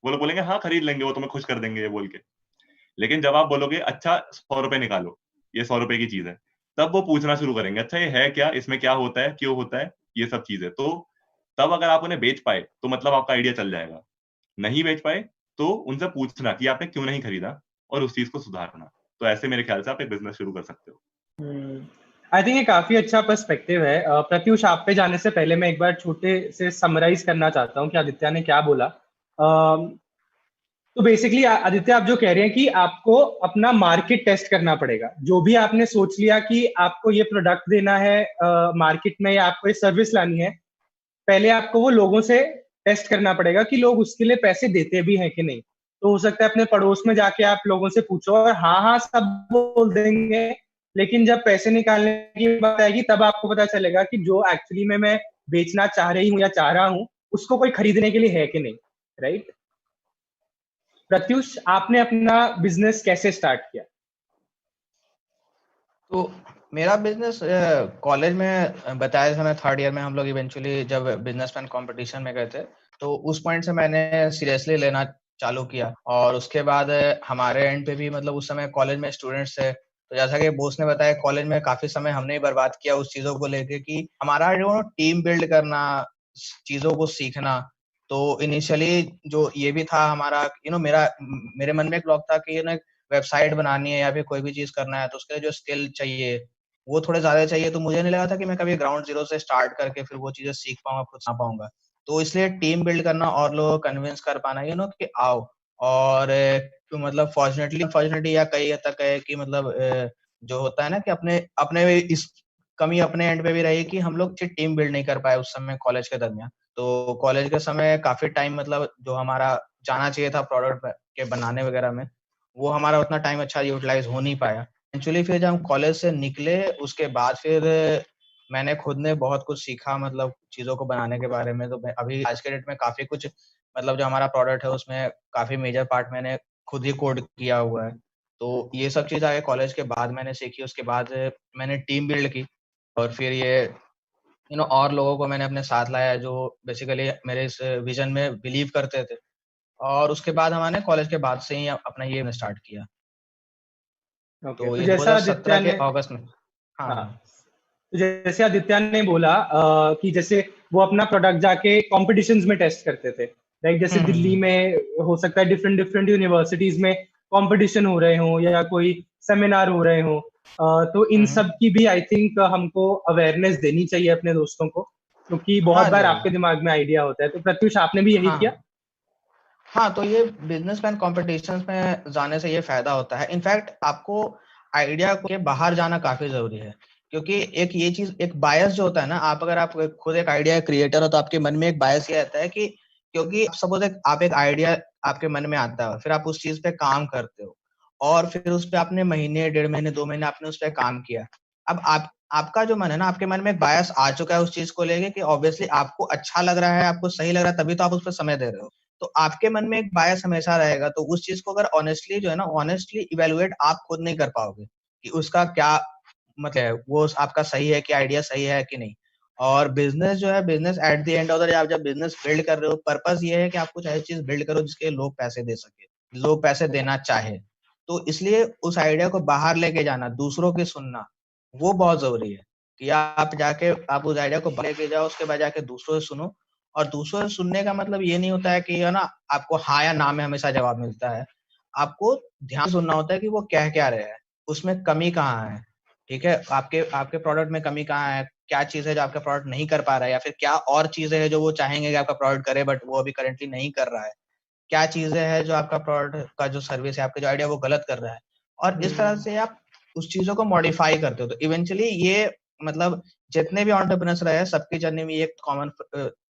वो लोग बोलेंगे हाँ खरीद लेंगे, वो तुम्हें खुश कर देंगे ये बोल के। लेकिन जब आप बोलोगे अच्छा 100 रुपए निकालो, ये 100 रुपए की चीज है, तब वो पूछना शुरू करेंगे अच्छा ये है क्या, इसमें क्या होता है, क्यों होता है, ये सब चीजें। तो तब अगर आप उन्हें बेच पाए, तो मतलब आपका आइडिया चल जाएगा। नहीं बेच पाए, तो उनसे पूछना कि आपने क्यों नहीं खरीदा, और उस चीज को सुधारना। तो ऐसे मेरे ख्याल से आप एक बिजनेस शुरू कर सकते हो। आई थिंक ये काफी अच्छा पर्सपेक्टिव है। प्रत्युष, आप पे जाने से पहले मैं एक बार छोटे से समराइज करना चाहता हूँ कि आदित्य ने क्या बोला। तो बेसिकली आदित्य, आप जो कह रहे हैं कि आपको अपना मार्केट टेस्ट करना पड़ेगा। जो भी आपने सोच लिया कि आपको ये प्रोडक्ट देना है मार्केट में, या आपको ये सर्विस लानी है, पहले आपको वो लोगों से टेस्ट करना पड़ेगा कि लोग उसके लिए पैसे देते भी हैं कि नहीं। तो हो सकता है अपने पड़ोस में जाके आप लोगों से पूछो और हाँ हाँ सब बोल देंगे, लेकिन जब पैसे निकालने की बात आएगी तब आपको पता चलेगा कि जो एक्चुअली में मैं बेचना चाह रही हूँ या चाह रहा हूँ, उसको कोई खरीदने के लिए है कि नहीं। राइट? प्रत्युष, आपने अपना बिजनेस कैसे स्टार्ट किया? तो मेरा बिजनेस कॉलेज में बताया था, मैं 3rd ईयर में हम लोग इवेंचुअली जब बिजनेस प्लान कॉम्पिटिशन में गए थे, तो उस पॉइंट से मैंने सीरियसली लेना चालू किया। और उसके बाद हमारे एंड पे भी मतलब उस समय कॉलेज में स्टूडेंट्स थे, तो जैसा कि बोस ने बताया, कॉलेज में काफी समय हमने ही बर्बाद किया उस चीजों को लेके कि हमारा जो टीम बिल्ड करना, चीजों को सीखना, तो इनिशियली जो ये भी था हमारा मेरे मन में एक ब्लॉक था कि वेबसाइट बनानी है या फिर कोई भी चीज करना है तो उसके लिए जो स्किल चाहिए वो थोड़े ज्यादा चाहिए, तो मुझे नहीं लगा था कि मैं कभी ग्राउंड जीरो से स्टार्ट करके फिर वो चीजें सीख पाऊंगा, खुद सीख पाऊंगा। तो इसलिए टीम बिल्ड करना और लोगों को कन्विंस कर पाना कि आओ। और तो मतलब फॉर्चुनेटली या कई हद तक है कि मतलब जो होता है ना कि अपने अपने इस कमी अपने एंड पे भी रही कि हम लोग अच्छी टीम बिल्ड नहीं कर पाए उस समय कॉलेज के दरमियान। तो कॉलेज के समय काफी टाइम मतलब जो हमारा जाना चाहिए था प्रोडक्ट के बनाने वगैरह में, वो हमारा उतना टाइम अच्छा यूटिलाइज हो नहीं पाया। एक्चुअली फिर जब हम कॉलेज से निकले उसके बाद फिर मैंने खुद ने बहुत कुछ सीखा मतलब चीजों को बनाने के बारे में। तो अभी आज के डेट में काफी कुछ मतलब जो हमारा प्रोडक्ट है उसमें काफी मेजर पार्ट मैंने खुद ही कोड किया हुआ है। तो ये सब चीज आगे कॉलेज के बाद मैंने सीखी, उसके बाद मैंने टीम बिल्ड की और फिर ये और लोगों को मैंने अपने साथ लाया जो बेसिकली मेरे इस विजन में बिलीव करते थे। और उसके बाद हमने कॉलेज के बाद से ही अपना ये स्टार्ट किया। ओके, तो तो ये जैसा आदित्य 2017 के ने, अगस्त में। हाँ हाँ, हाँ। तो जैसे आदित्य ने बोला कि जैसे वो अपना प्रोडक्ट जाके कॉम्पिटिशन्स में टेस्ट करते थे, लाइक जैसे दिल्ली हम्म। में हो सकता है डिफरेंट डिफरेंट यूनिवर्सिटीज में कंपटीशन हो रहे हो या कोई सेमिनार हो रहे हो, तो इन हम्म। सब की भी आई थिंक हमको अवेयरनेस देनी चाहिए अपने दोस्तों को, क्योंकि बहुत हाँ बार जरूर। आपके दिमाग में आइडिया होता है। तो प्रत्युष, आपने भी यही किया? हाँ हाँ, तो ये बिजनेसमैन कॉम्पिटिशन्स में जाने से ये फायदा होता है। इनफैक्ट आपको आइडिया के बाहर जाना काफी जरूरी है, क्योंकि एक ये चीज एक बायस जो होता है ना, अगर आप खुद एक आइडिया क्रिएटर हो तो आपके मन में एक बायस ये रहता है कि क्योंकि सपोज आप एक आइडिया आपके मन में आता है, फिर आप उस चीज पे काम करते हो और फिर उस पे आपने महीने 1.5 महीने 2 महीने आपने उस पर काम किया। अब आपका जो मन है ना, आपके मन में एक बायस आ चुका है उस चीज को लेके कि ऑब्वियसली आपको अच्छा लग रहा है, आपको सही लग रहा है, तभी तो आप उस पर समय दे रहे हो। तो आपके मन में एक बायस हमेशा रहेगा, तो उस चीज को अगर ऑनेस्टली जो है ना ऑनेस्टली इवेलुएट आप खुद नहीं कर पाओगे कि उसका क्या मतलब है, वो आपका सही है कि आइडिया सही है कि नहीं। और बिजनेस जो है, business at the end of the day आप जब बिजनेस बिल्ड कर रहे हो, पर्पस ये है कि आप कुछ ऐसी चीज बिल्ड करो जिसके लोग पैसे दे सके, लोग पैसे देना चाहे। तो इसलिए उस आइडिया को बाहर लेके जाना, दूसरों की सुनना, वो बहुत जरूरी है कि आप उस आइडिया को लेके जाओ, उसके बाद जाके दूसरों से सुनो। और दूसरों से सुनने का मतलब ये नहीं होता है कि है ना आपको हाँ या ना में हमेशा जवाब मिलता है। आपको ध्यान सुनना होता है कि वो कह क्या रहे हैं, उसमें कमी कहाँ है। ठीक है, आपके आपके प्रोडक्ट में कमी कहाँ है, क्या चीज है जो आपका प्रोडक्ट नहीं कर पा रहा है, या फिर क्या और चीजें हैं जो वो चाहेंगे कि आपका प्रोडक्ट करे बट वो अभी करेंटली नहीं कर रहा है। क्या चीजें हैं जो आपका प्रोडक्ट का जो सर्विस है, आपका जो आइडिया वो गलत कर रहा है। और इस तरह से आप उस चीजों को मॉडिफाई करते हो, तो इवेंचुअली ये मतलब जितने भी एंटरप्रेन्योर्स रहे हैं सबकी जर्नी में एक कॉमन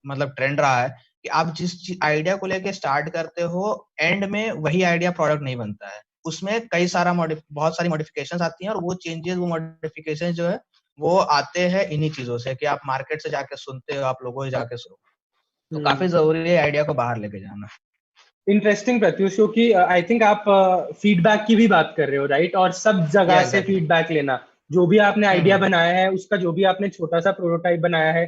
मतलब ट्रेंड रहा है कि आप जिस आइडिया को लेके स्टार्ट करते हो, एंड में वही आइडिया प्रोडक्ट नहीं बनता है। उसमें बहुत सारी मॉडिफिकेशंस आती हैं, और वो चेंजेस वो मॉडिफिकेशन जो है वो आते हैं इन्हीं चीजों से कि आप मार्केट से जाके सुनते हो, आप लोगों से जाके सुनो। तो काफी जरूरी है आइडिया को बाहर लेके जाना। इंटरेस्टिंग प्रत्युष, क्योंकि आई थिंक आप फीडबैक की भी बात कर रहे हो, राइट? और सब जगह या से एग्जैक्टली। फीडबैक लेना, जो भी आपने आइडिया हम्म। बनाया है उसका, जो भी आपने छोटा सा प्रोटोटाइप बनाया है,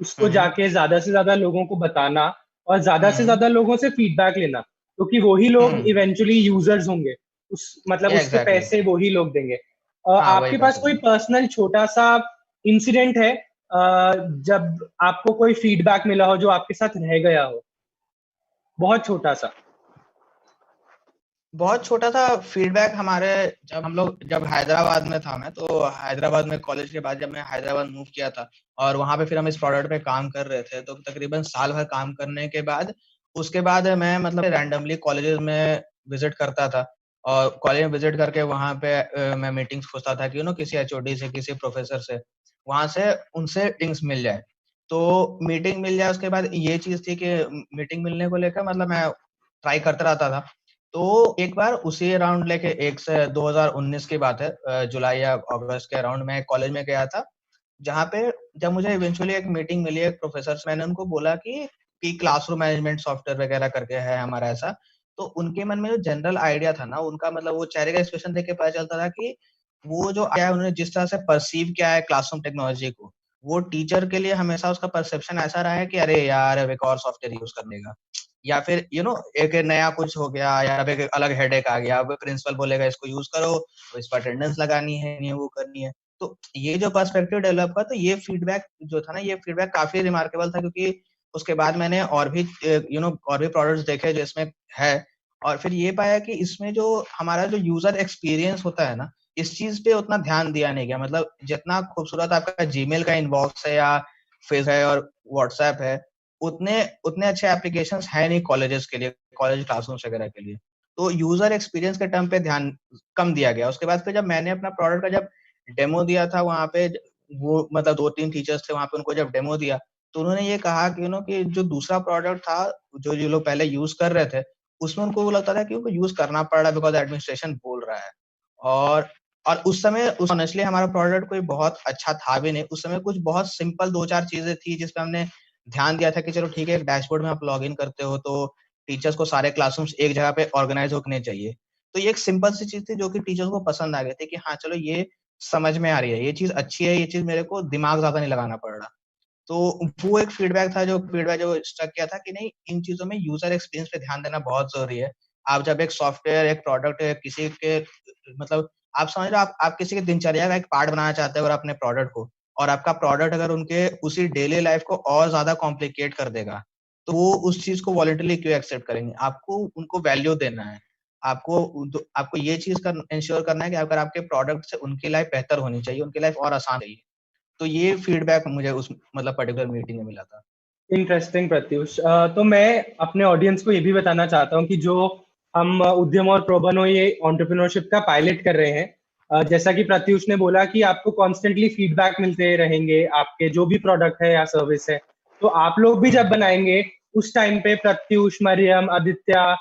उसको हम्म। जाके ज्यादा से ज्यादा लोगों को बताना और ज्यादा से हम्म। ज्यादा लोगों से फीडबैक लेना, क्योंकि वही लोग हम्म। इवेंचुअली यूजर्स होंगे, उस मतलब या उसके एग्जैक्टली। पैसे वही लोग देंगे। हाँ वही आपके पास पैसे कोई देंगे। पर्सनल छोटा सा इंसिडेंट है जब आपको कोई फीडबैक मिला हो जो आपके साथ रह गया हो, बहुत छोटा सा? बहुत छोटा सा फीडबैक हमारे, जब हैदराबाद में था मैं, तो हैदराबाद में कॉलेज के बाद जब मैं हैदराबाद मूव किया था और वहां पे फिर हम इस प्रोडक्ट पे काम कर रहे थे, तो तकरीबन साल भर काम करने के बाद उसके बाद मैं मतलब रैंडमली कॉलेजेस में विजिट करता था। और कॉलेज में विजिट करके वहां पे मैं मीटिंग्स खोजता था कि किसी एचओडी से, किसी प्रोफेसर से, वहां से उनसे मीटिंग्स मिल जाए। तो मीटिंग मिल जाए उसके बाद ये चीज थी कि मीटिंग मिलने को लेकर मतलब मैं ट्राई करता रहता था। तो एक बार उसी अराउंड लेके 2019 की बात है, जुलाई या अगस्त के अराउंड में कॉलेज में गया था, जहाँ पे जब मुझे इवेंचुअली एक मीटिंग मिली एक प्रोफेसर से, मैंने उनको बोला कि क्लासरूम मैनेजमेंट सॉफ्टवेयर वगैरह करके है हमारा ऐसा। तो उनके मन में जो जनरल आइडिया था ना उनका, मतलब वो चेहरे का एक्सप्रेशन देख के पता चलता था कि वो जो आया उन्होंने जिस तरह से परसीव किया है क्लासरूम टेक्नोलॉजी को, वो टीचर के लिए हमेशा उसका परसेप्शन ऐसा रहा है कि अरे यार अब एक और सॉफ्टवेयर यूज करने का, या फिर एक नया कुछ हो गया, या अब एक अलग हेडेक आ गया, अब प्रिंसिपल बोलेगा इसको यूज करो, तो इस पर अटेंडेंस लगानी है, ये वो करनी है। तो ये जो पर्सपेक्टिव डेवलप हुआ, तो ये फीडबैक जो था ना, ये फीडबैक काफी रिमार्केबल था, क्योंकि उसके बाद मैंने और भी और भी प्रोडक्ट्स देखे जिसमें है, और फिर ये पाया कि इसमें जो हमारा जो यूजर एक्सपीरियंस होता है ना, इस चीज पे उतना ध्यान दिया नहीं गया। मतलब जितना खूबसूरत आपका जीमेल का इनबॉक्स है या फेस है और व्हाट्सएप है, उतने उतने अच्छे एप्लीकेशंस है नहीं कॉलेजेस के लिए, कॉलेज क्लासरूम्स वगैरह के लिए। तो यूजर एक्सपीरियंस के टर्म पे ध्यान कम दिया गया। उसके बाद फिर जब मैंने अपना प्रोडक्ट का जब डेमो दिया था वहाँ पे, वो मतलब 2-3 टीचर्स थे वहाँ पे, उनको जब डेमो दिया तो उन्होंने ये कहा कि कि जो दूसरा प्रोडक्ट था, जो लोग पहले यूज कर रहे थे, उसमें उनको वो लगता था कि उनको यूज करना पड़ रहा है बिकॉज एडमिनिस्ट्रेशन बोल रहा है। और उस समय ऑनेस्टली हमारा प्रोडक्ट कोई बहुत अच्छा था भी नहीं। उस समय कुछ बहुत सिंपल 2-4 चीजें थी जिस पे हमने ध्यान दिया था कि चलो ठीक है, एक डैशबोर्ड में आप लॉग इन करते हो तो टीचर्स को सारे क्लासरूम्स एक जगह पे ऑर्गेनाइज होने चाहिए। तो ये एक सिंपल सी चीज थी जो कि टीचर्स को पसंद आ गई थी कि हाँ चलो ये समझ में आ रही है, ये चीज अच्छी है, ये चीज मेरे को दिमाग ज्यादा नहीं लगाना पड़ रहा। तो वो एक फीडबैक था, जो फीडबैक जो स्टक किया था कि नहीं, इन चीजों में यूजर एक्सपीरियंस पे ध्यान देना बहुत जरूरी है। आप जब एक सॉफ्टवेयर, एक प्रोडक्ट किसी के मतलब आप समझ लो, आप किसी के दिनचर्या का एक पार्ट बनाना चाहते हो और अपने प्रोडक्ट को, और आपका प्रोडक्ट अगर उनके उसी डेली लाइफ को और ज्यादा कॉम्प्लिकेट कर देगा, तो वो उस चीज को वॉलंटरली क्यों एक्सेप्ट करेंगे? आपको उनको वैल्यू देना है। आपको ये चीज इंश्योर करना है कि अगर आपके प्रोडक्ट से उनकी लाइफ बेहतर होनी चाहिए, उनकी लाइफ और आसान चाहिए। तो ये फीडबैक मुझे उस मतलब पर्टिकुलर मीटिंग में मिला था। इंटरेस्टिंग प्रत्युष। तो मैं अपने ऑडियंस को ये भी बताना चाहता हूँ कि जो हम उद्यम और प्रो बोनो ये एंटरप्रेन्योरशिप का पायलट कर रहे हैं, जैसा कि प्रत्युष ने बोला कि आपको कॉन्स्टेंटली फीडबैक मिलते रहेंगे आपके जो भी प्रोडक्ट है या सर्विस है। तो आप लोग भी जब बनाएंगे उस टाइम पे प्रत्युष, मरियम, आदित्य,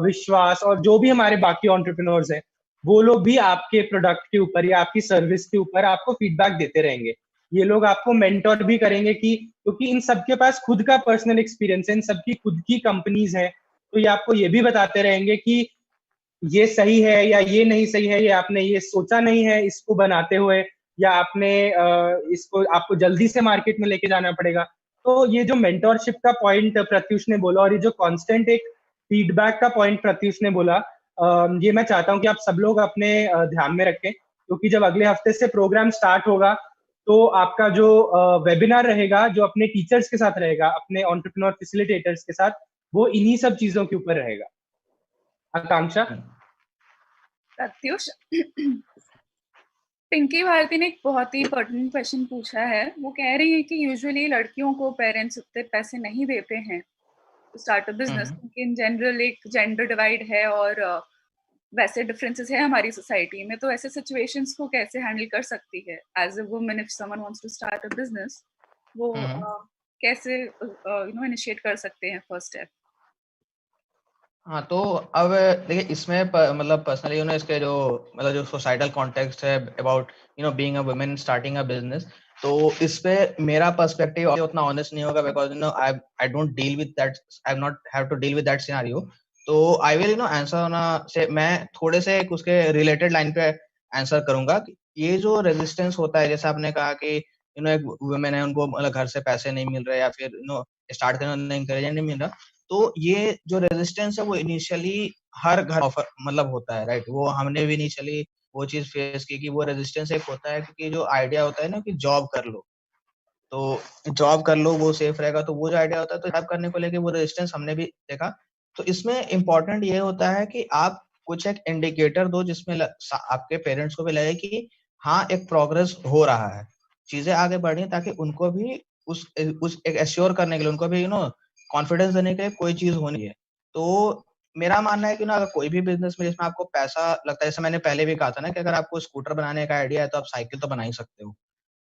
विश्वास और जो भी हमारे बाकी एंटरप्रेन्योर्स हैं, वो लोग भी आपके प्रोडक्ट के ऊपर या आपकी सर्विस के ऊपर आपको फीडबैक देते रहेंगे। ये लोग आपको मेंटोर भी करेंगे कि क्योंकि इन सबके पास खुद का पर्सनल एक्सपीरियंस है, इन सबकी खुद की कंपनीज है, तो ये आपको ये भी बताते रहेंगे कि ये सही है या ये नहीं सही है, ये आपने ये सोचा नहीं है इसको बनाते हुए, या आपने इसको आपको जल्दी से मार्केट में लेके जाना पड़ेगा। तो ये जो मेंटोरशिप का पॉइंट प्रत्युष ने बोला और ये जो कांस्टेंट एक फीडबैक का पॉइंट प्रत्युष ने बोला, ये मैं चाहता हूँ कि आप सब लोग अपने ध्यान में रखें, क्योंकि जब अगले हफ्ते से प्रोग्राम स्टार्ट होगा तो आपका जो वेबिनार रहेगा, जो अपने टीचर्स के साथ रहेगा, अपने एंटरप्रेन्योर फैसिलिटेटर्स के साथ, वो इन्हीं सब चीजों के ऊपर रहेगा। आकांक्षा। प्रत्युष, पिंकी भारती ने एक बहुत ही पर्टिनेंट क्वेश्चन पूछा है। वो कह रही है कि यूजुअली लड़कियों को पेरेंट्स उतने पैसे नहीं देते हैं टू स्टार्ट अ बिजनेस, क्योंकि इन जनरल एक जेंडर डिवाइड है और वैसे डिफरेंसेस है हमारी सोसाइटी में। तो ऐसे सिचुएशंस को कैसे हैंडल कर सकती है as a woman if someone wants to start a business? वो कैसे इनिशिएट कर सकते हैं फर्स्ट स्टेप? हाँ, तो अब देखिए इसमें मतलब पर्सनली इसके जो मतलब जो सोसाइटल कॉन्टेक्स्ट है about being a women starting a business, तो इस पे मेरा पर्सपेक्टिव उतना ऑनेस्ट नहीं होगा because I don't deal with that, I not have to deal with that scenario. तो आई विल आंसर ऑन से मैं थोड़े से उसके रिलेटेड लाइन पे आंसर करूंगा कि ये जो रेजिस्टेंस होता है, जैसे आपने कहा कि एक वुमेन है, उनको मतलब घर से पैसे नहीं मिल रहे या फिर स्टार्ट करने में इंकरेज नहीं मिल रहा, तो ये जो रेजिस्टेंस है वो इनिशियली हर घर ऑफर मतलब होता है, राइट? वो हमने भी इनिशियली वो चीज फेस की कि वो रेजिस्टेंस एक होता है, क्योंकि जो आइडिया होता है ना कि जॉब कर लो, तो जॉब कर लो वो सेफ रहेगा, तो वो जो आइडिया होता है, तो जॉब करने को लेके वो रेजिस्टेंस हमने भी देखा। तो इसमें इम्पोर्टेंट ये होता है कि आप कुछ एक इंडिकेटर दो जिसमें आपके पेरेंट्स को भी लगे कि हाँ एक प्रोग्रेस हो रहा है, चीजें आगे बढ़ रही हैं, ताकि उनको भी उस एक एश्योर करने के लिए, उनको भी कॉन्फिडेंस देने के लिए कोई चीज होनी है। तो मेरा मानना है कि अगर कोई भी बिजनेस में जिसमें आपको पैसा लगता है, जैसे मैंने पहले भी कहा था ना कि अगर आपको स्कूटर बनाने का आइडिया है तो आप साइकिल तो बना ही सकते हो।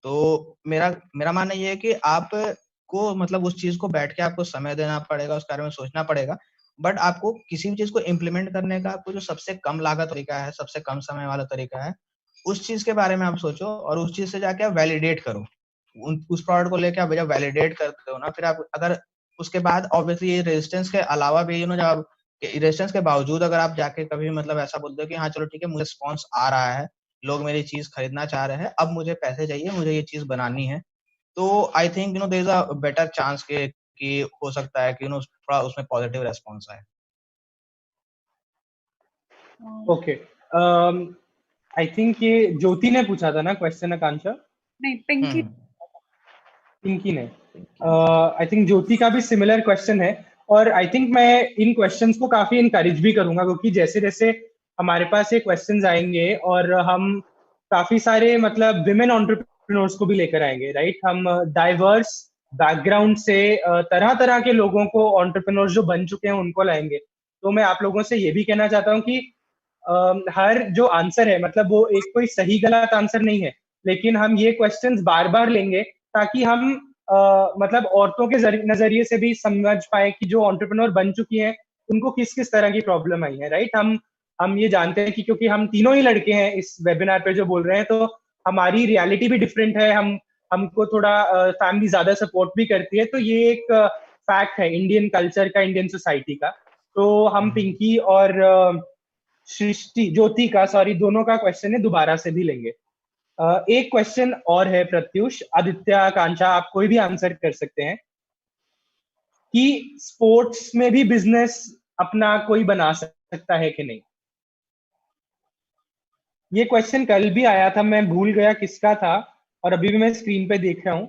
तो मेरा मेरा मानना ये है कि आपको मतलब उस चीज को बैठ के आपको समय देना पड़ेगा, उस बारे में सोचना पड़ेगा। बट आपको किसी भी चीज को इम्प्लीमेंट करने का आपको जो सबसे कम लागत तरीका है, सबसे कम समय वाला तरीका है, उस चीज के बारे में आप सोचो और उस चीज से जाके आप वैलिडेट करो। उस प्रोडक्ट को लेके आप जब वैलिडेट करते हो ना, फिर आप अगर उसके बाद ऑब्वियसली ये रेजिस्टेंस के अलावा भी जब आप रेजिस्टेंस के बावजूद अगर आप जाके कभी मतलब ऐसा बोलते हो कि हाँ चलो ठीक है, मुझे रिस्पॉन्स आ रहा है, लोग मेरी चीज खरीदना चाह रहे हैं, अब मुझे पैसे चाहिए, मुझे ये चीज बनानी है, तो I think there is a better chance के कि हो सकता है कि थोड़ा उसमें पॉजिटिव रेस्पॉन्स आए। ओके, आई थिंक ये ज्योति ने पूछा था ना क्वेश्चन, आकांक्षा? नहीं, पिंकी। पिंकी ने आई थिंक ज्योति का भी सिमिलर क्वेश्चन है, और आई थिंक मैं इन क्वेश्चंस को काफी इनकरेज भी करूंगा, क्योंकि जैसे जैसे हमारे पास ये क्वेश्चंस आएंगे और हम काफी सारे मतलब विमेन एंटरप्रेन्योर्स को भी लेकर आएंगे, राइट। हम डाइवर्स बैकग्राउंड से तरह तरह के लोगों को, एंटरप्रेन्योर्स जो बन चुके हैं उनको लाएंगे। तो मैं आप लोगों से ये भी कहना चाहता हूँ कि हर जो आंसर है मतलब वो एक कोई सही गलत आंसर नहीं है, लेकिन हम ये क्वेश्चंस बार बार लेंगे ताकि हम मतलब औरतों के नजरिए से भी समझ पाए कि जो एंटरप्रेन्योर बन चुकी हैं उनको किस किस तरह की प्रॉब्लम आई है, राइट। हम ये जानते हैं कि क्योंकि हम तीनों ही लड़के हैं इस वेबिनार पे जो बोल रहे हैं, तो हमारी रियलिटी भी डिफरेंट है, हमको थोड़ा फैमिली ज्यादा सपोर्ट भी करती है, तो ये एक फैक्ट है इंडियन कल्चर का, इंडियन सोसाइटी का। तो हम पिंकी और सृष्टि, ज्योति का, सॉरी, दोनों का क्वेश्चन है दोबारा से भी लेंगे। एक क्वेश्चन और है प्रत्युष, आदित्य, आकांक्षा, आप कोई भी आंसर कर सकते हैं कि स्पोर्ट्स में भी बिजनेस अपना कोई बना सकता है कि नहीं। ये क्वेश्चन कल भी आया था, मैं भूल गया किसका था, और अभी भी मैं स्क्रीन पे देख रहा हूँ।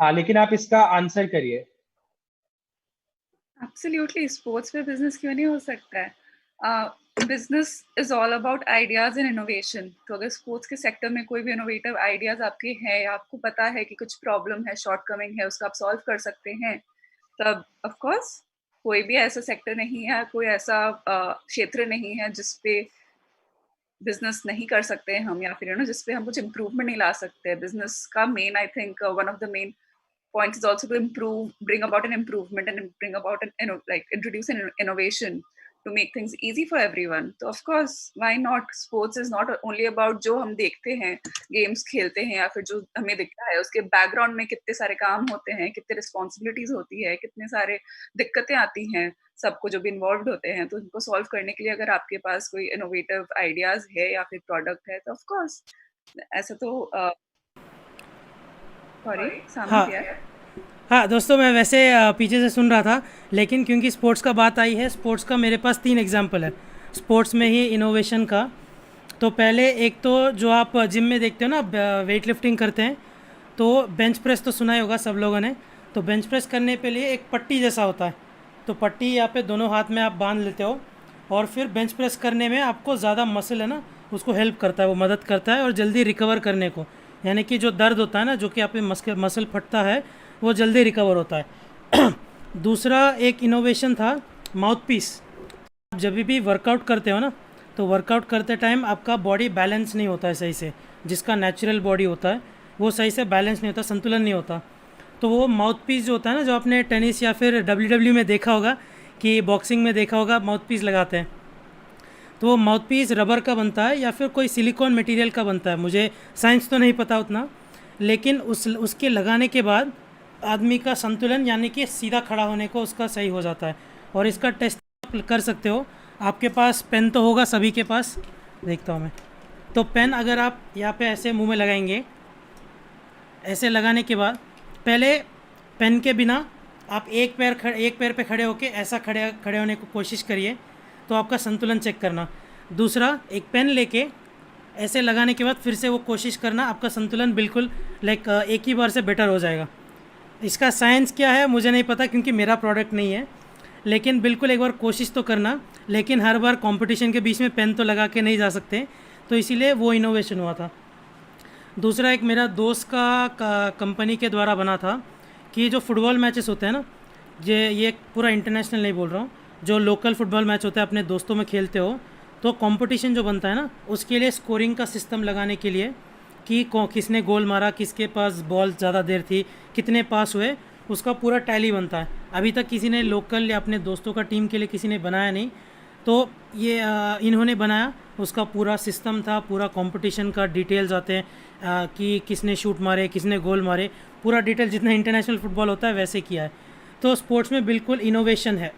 हाँ, लेकिन आप इसका आंसर करिए। एब्सोल्युटली, स्पोर्ट्स में बिजनेस क्यों नहीं हो सकता है। Business is all about ideas and innovation. तो अगर स्पोर्ट्स के सेक्टर में कोई भी इनोवेटिव आइडियाज आपके हैं, या आपको पता है कि कुछ प्रॉब्लम है, शॉर्टकमिंग है, उसका आप सॉल्व कर सकते हैं, तब ऑफ कोर्स कोई भी ऐसा सेक्टर नहीं है, कोई ऐसा क्षेत्र नहीं है जिसपे बिजनेस नहीं कर सकते हैं हम, या फिर जिसपे हम कुछ इम्प्रूवमेंट नहीं ला सकते। बिजनेस का main, I think one of the main point is also to improve, bring about an improvement, and bring about like introduce an innovation to make things easy for everyone. So of course, why not? Sports is not only about जो हम देखते हैं, games खेलते हैं, या फिर जो हमें दिखता है, उसके बैकग्राउंड में कितने सारे काम होते हैं, कितने रिस्पॉन्सिबिलिटीज होती है, कितने सारे दिक्कतें आती हैं सबको जो भी इन्वॉल्व होते हैं। तो उनको सॉल्व करने के लिए अगर आपके पास कोई इनोवेटिव आइडियाज है या फिर प्रोडक्ट है, तो ऑफ कोर्स ऐसा तो हाँ दोस्तों, मैं वैसे पीछे से सुन रहा था, लेकिन क्योंकि स्पोर्ट्स का बात आई है, स्पोर्ट्स का मेरे पास 3 एग्जांपल है स्पोर्ट्स में ही इनोवेशन का। तो पहले एक तो जो आप जिम में देखते हो ना, वेट लिफ्टिंग करते हैं, तो बेंच प्रेस तो सुना ही होगा सब लोगों ने। तो बेंच प्रेस करने के लिए एक पट्टी जैसा होता है, तो पट्टी यहाँ पे दोनों हाथ में आप बांध लेते हो, और फिर बेंच प्रेस करने में आपको ज़्यादा मसल है ना, उसको हेल्प करता है, वो मदद करता है और जल्दी रिकवर करने को, यानी कि जो दर्द होता है ना, जो कि आप मसल फटता है, वो जल्दी रिकवर होता है। दूसरा एक इनोवेशन था माउथ पीस। आप जब भी वर्कआउट करते हो ना, तो वर्कआउट करते टाइम आपका बॉडी बैलेंस नहीं होता है सही से, जिसका नेचुरल बॉडी होता है वो सही से बैलेंस नहीं होता, संतुलन नहीं होता। तो वो माउथ पीस जो होता है ना, जो आपने टेनिस या फिर WWE में देखा होगा, कि बॉक्सिंग में देखा होगा माउथ पीस लगाते हैं, तो वो माउथ पीस रबर का बनता है या फिर कोई सिलिकॉन मटेरियल का बनता है, मुझे साइंस तो नहीं पता उतना, लेकिन उसके लगाने के बाद आदमी का संतुलन, यानी कि सीधा खड़ा होने को उसका सही हो जाता है। और इसका टेस्ट कर सकते हो, आपके पास पेन तो होगा सभी के पास, देखता हूँ मैं। तो पेन अगर आप यहाँ पे ऐसे मुंह में लगाएंगे, ऐसे लगाने के बाद पहले पेन के बिना आप एक पैर पे खड़े होके ऐसा खड़े होने को कोशिश करिए, तो आपका संतुलन चेक करना। दूसरा, एक पेन लेके ऐसे लगाने के बाद फिर से वो कोशिश करना, आपका संतुलन बिल्कुल एक ही बार से बेटर हो जाएगा। इसका साइंस क्या है मुझे नहीं पता, क्योंकि मेरा प्रोडक्ट नहीं है, लेकिन बिल्कुल एक बार कोशिश तो करना। लेकिन हर बार कंपटीशन के बीच में पेन तो लगा के नहीं जा सकते, तो इसीलिए वो इनोवेशन हुआ था। दूसरा, एक मेरा दोस्त का कंपनी के द्वारा बना था कि जो फुटबॉल मैचेस होते हैं ना, ये पूरा इंटरनेशनल नहीं बोल रहा हूँ, जो लोकल फुटबॉल मैच होता है अपने दोस्तों में खेलते हो, तो कंपटीशन जो बनता है ना, उसके लिए स्कोरिंग का सिस्टम लगाने के लिए कि किसने गोल मारा, किसके पास बॉल ज़्यादा देर थी, कितने पास हुए, उसका पूरा टैली बनता है। अभी तक किसी ने लोकल या अपने दोस्तों का टीम के लिए किसी ने बनाया नहीं, तो ये इन्होंने बनाया, उसका पूरा सिस्टम था, पूरा कंपटीशन का डिटेल्स आते हैं कि किसने शूट मारे, किसने गोल मारे, पूरा डिटेल जितना इंटरनेशनल फुटबॉल होता है वैसे किया है। तो स्पोर्ट्स में बिल्कुल इनोवेशन है।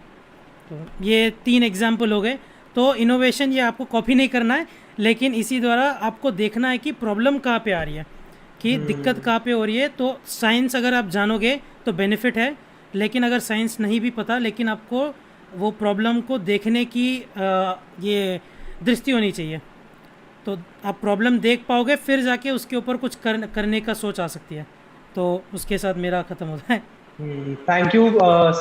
तो ये 3 एग्जाम्पल हो गए। तो इनोवेशन ये आपको कॉपी नहीं करना है, लेकिन इसी द्वारा आपको देखना है कि प्रॉब्लम कहाँ पे आ रही है, कि दिक्कत कहाँ पे हो रही है। तो साइंस अगर आप जानोगे तो बेनिफिट है, लेकिन अगर साइंस नहीं भी पता, लेकिन आपको वो प्रॉब्लम को देखने की ये दृष्टि होनी चाहिए। तो आप प्रॉब्लम देख पाओगे, फिर जाके उसके ऊपर कुछ करने का सोच आ सकती है। तो उसके साथ मेरा ख़त्म होता है। Thank you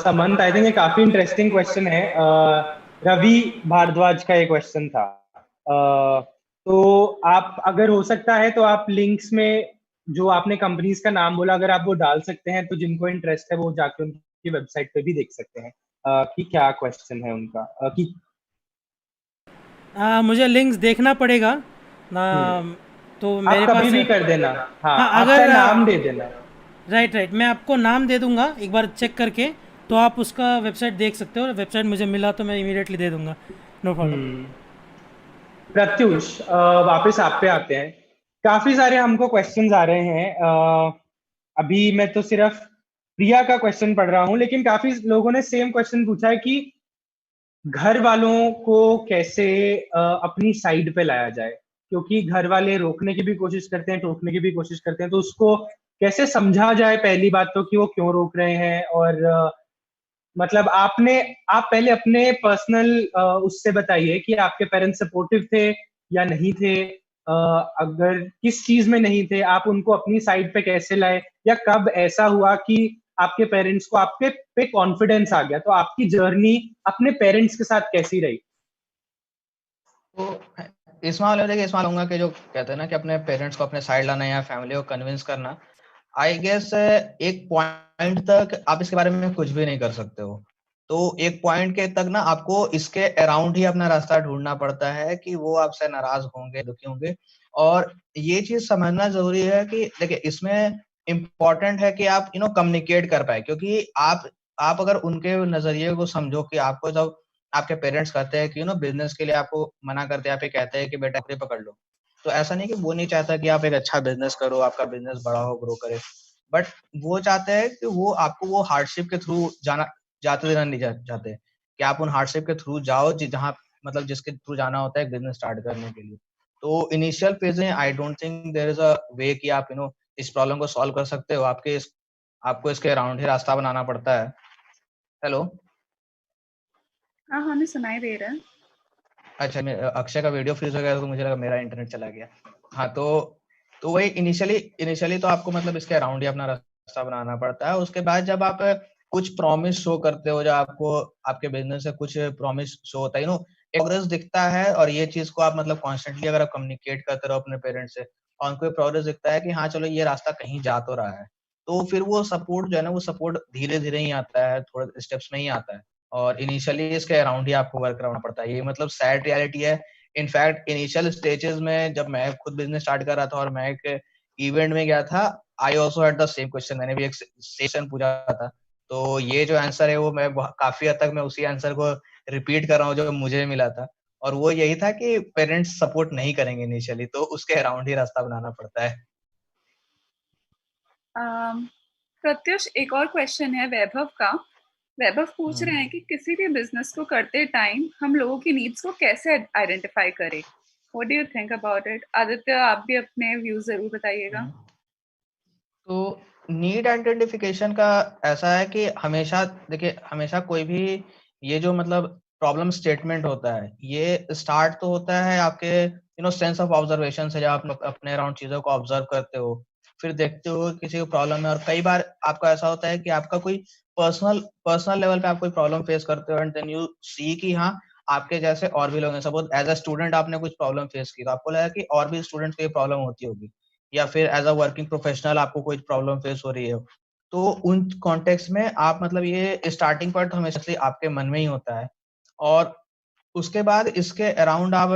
Samant. I think ये काफी इंटरेस्टिंग क्वेश्चन है। रवि भारद्वाज का ये क्वेश्चन था। तो आप, अगर हो सकता है तो आप लिंक्स में जो आपने कंपनीज का नाम बोला, अगर आप वो डाल सकते हैं तो जिनको इंटरेस्ट है वो जाके उनकी वेबसाइट पे भी देख सकते हैं कि क्या क्वेश्चन है उनका। कि मुझे लिंक्स देखना पड़ेगा ना, तो आप मेरे कभी पास। भी कर देना। हाँ, हाँ, आप चाहे अगर नाम दे देना। राइट राइट, मैं आपको नाम दे दूंगा एक बार चेक करके, तो आप उसका वेबसाइट देख सकते हो। वेबसाइट मुझे मिला तो मैं इमीडिएटली दे दूंगा, नो प्रॉब्लम। प्रत्युष, वापस आप पे आते हैं। काफी सारे हमको क्वेश्चंस आ रहे हैं। अभी मैं तो सिर्फ प्रिया का क्वेश्चन पढ़ रहा हूँ, लेकिन काफी लोगों ने सेम क्वेश्चन पूछा है कि घर वालों को कैसे अपनी साइड पे लाया जाए, क्योंकि घर वाले रोकने की भी कोशिश करते हैं, टोकने की भी कोशिश करते हैं। तो उसको कैसे समझा जाए, पहली बात तो कि वो क्यों रोक रहे हैं। और मतलब आप पहले अपने पर्सनल उससे बताइए कि आपके पेरेंट्स सपोर्टिव थे या नहीं थे। अगर किस चीज में नहीं थे, आप उनको अपनी साइड पे कैसे लाए, या कब ऐसा हुआ कि आपके पेरेंट्स को आपके पे कॉन्फिडेंस आ गया। तो आपकी जर्नी अपने पेरेंट्स के साथ कैसी रही? तो इस मामले में देखिए, इस मामले होगा कि जो कहते हैं ना कि अपने पेरेंट्स को अपने साइड लाना या फैमिली को कन्विंस करना, आई गेस एक पॉइंट तक आप इसके बारे में कुछ भी नहीं कर सकते हो। तो एक पॉइंट के तक ना आपको इसके अराउंड ही अपना रास्ता ढूंढना पड़ता है कि वो आपसे नाराज होंगे, दुखी होंगे। और ये चीज समझना जरूरी है कि देखिए, इसमें इम्पोर्टेंट है कि आप कम्युनिकेट कर पाए, क्योंकि आप अगर उनके नजरिए को समझो कि आपको जब आपके पेरेंट्स कहते हैं कि बिजनेस के लिए आपको मना करते हैं, आप ये कहते हैं कि बेटा नौकरी पकड़ लो, तो ऐसा नहीं कि वो नहीं चाहता कि आप एक अच्छा बिजनेस करो, आपका बिजनेस बड़ा हो, ग्रो करे। बट वो चाहते हैं कि वो आपको वो हार्डशिप के थ्रू जाते देना नहीं चाहते, कि आप उन हार्डशिप के थ्रू जाओ जहाँ मतलब जिसके थ्रू जाना होता है बिजनेस स्टार्ट करने के लिए। तो इनिशियल फेज में I don't think there is a way कि आप इस प्रॉब्लम को सॉल्व कर सकते हो। आपको इसके अराउंड ही रास्ता बनाना पड़ता है। हेलो। हाँ, हमें सुनाई दे रहा है। अच्छा, अक्षय का वीडियो फ्रीज हो गया तो मुझे लगा मेरा इंटरनेट चला गया। हाँ, तो वही इनिशियली तो आपको मतलब इसके अराउंड ही अपना रास्ता बनाना पड़ता है। उसके बाद जब आप कुछ प्रॉमिस शो करते हो, जब आपको आपके बिजनेस से कुछ प्रॉमिस शो होता है, प्रोग्रेस दिखता है, और ये चीज को आप मतलब कॉन्स्टेंटली अगर आप कम्युनिकेट करते रहो अपने पेरेंट्स से, और उनको प्रोग्रेस दिखता है कि हाँ चलो ये रास्ता कहीं जा तो रहा है, तो फिर वो सपोर्ट जो है ना, वो सपोर्ट धीरे धीरे ही आता है, थोड़े स्टेप्स में ही आता है। और इनिशियली इसके अराउंड ही आपको वर्क करना पड़ता है। ये मतलब सैड रियलिटी है। इनफैक्ट इनिशियल स्टेजेस में जब मैं खुद बिजनेस स्टार्ट कर रहा था और मैं एक इवेंट में गया था, I also had the same question. मैंने भी एक सेशन पूछा था, तो ये जो आंसर है वो मैं काफी हद तक मैं उसी आंसर को रिपीट कर रहा हूँ जो मुझे मिला था। और वो यही था कि पेरेंट्स सपोर्ट नहीं करेंगे इनिशियली, तो उसके अराउंड ही रास्ता बनाना पड़ता है। प्रत्युष, एक और क्वेश्चन है वैभव का। वैभव पूछ रहे हैं कि किसी भी बिजनेस को करते टाइम हम लोगों की नीड्स को कैसे आइडेंटिफाई करें। What do you think about it? Aditya, आप भी अपने व्यूज जरूर बताइएगा। तो नीड आइडेंटिफिकेशन का ऐसा है कि हमेशा देखिए, हमेशा कोई भी ये जो मतलब प्रॉब्लम स्टेटमेंट होता है, ये स्टार्ट तो होता है आपके सेंस ऑफ ऑब्जर्वेशन से, जब आप अपने अराउंड चीजों को ऑब्जर्व करते हो, फिर देखते हो किसी को प्रॉब्लम है। और कई बार आपका ऐसा होता है कि आपका कोई पर्सनल लेवल पे आप कोई प्रॉब्लम फेस करते हो, एंड देन यू सी कि हाँ, आपके जैसे और भी लोग हैं। सपोज एज अ स्टूडेंट आपने कुछ प्रॉब्लम फेस की, तो आपको लगा कि और भी स्टूडेंट्स को ये प्रॉब्लम होती होगी, या फिर एज अ वर्किंग प्रोफेशनल आपको कोई प्रॉब्लम फेस हो रही है। तो उन कॉन्टेक्स्ट में आप मतलब ये स्टार्टिंग पॉइंट हमेशा से आपके मन में ही होता है। और उसके बाद इसके अराउंड आप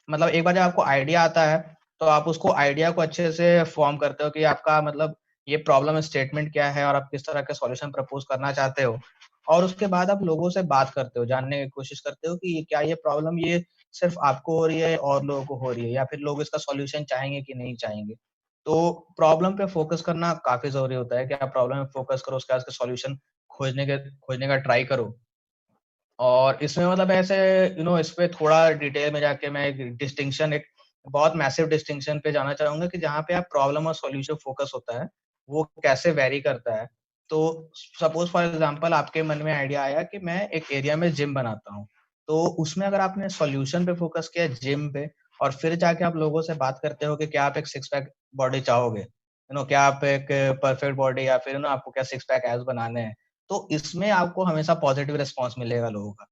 मतलब एक बार जब आपको आइडिया आता है, तो आप उसको आइडिया को अच्छे से फॉर्म करते हो कि आपका मतलब ये प्रॉब्लम स्टेटमेंट क्या है, और आप किस तरह का सॉल्यूशन प्रपोज करना चाहते हो। और उसके बाद आप लोगों से बात करते हो, जानने की कोशिश करते हो कि क्या ये प्रॉब्लम ये सिर्फ आपको हो रही है और लोगों को हो रही है, या फिर लोग इसका सॉल्यूशन चाहेंगे कि नहीं चाहेंगे। तो प्रॉब्लम पे फोकस करना काफी जरूरी होता है कि आप प्रॉब्लम पे फोकस करो, उसके बाद उसका सॉल्यूशन खोजने का ट्राई करो। और इसमें मतलब ऐसे इस पे थोड़ा डिटेल में जाके मैं एक बहुत मैसिव डिस्टिंक्शन पे जाना चाहूंगा कि जहाँ पे आप प्रॉब्लम और सॉल्यूशन फोकस होता है, वो कैसे वेरी करता है। तो सपोज फॉर एग्जांपल आपके मन में आइडिया आया कि मैं एक एरिया में जिम बनाता हूँ, तो उसमें अगर आपने सॉल्यूशन पे फोकस किया जिम पे, और फिर जाके आप लोगों से बात करते हो कि क्या आप एक सिक्स पैक बॉडी चाहोगे, क्या आप एक परफेक्ट बॉडी या फिर आपको क्या सिक्स पैक एब्स बनाने हैं, तो इसमें आपको हमेशा पॉजिटिव रिस्पॉन्स मिलेगा लोगों का,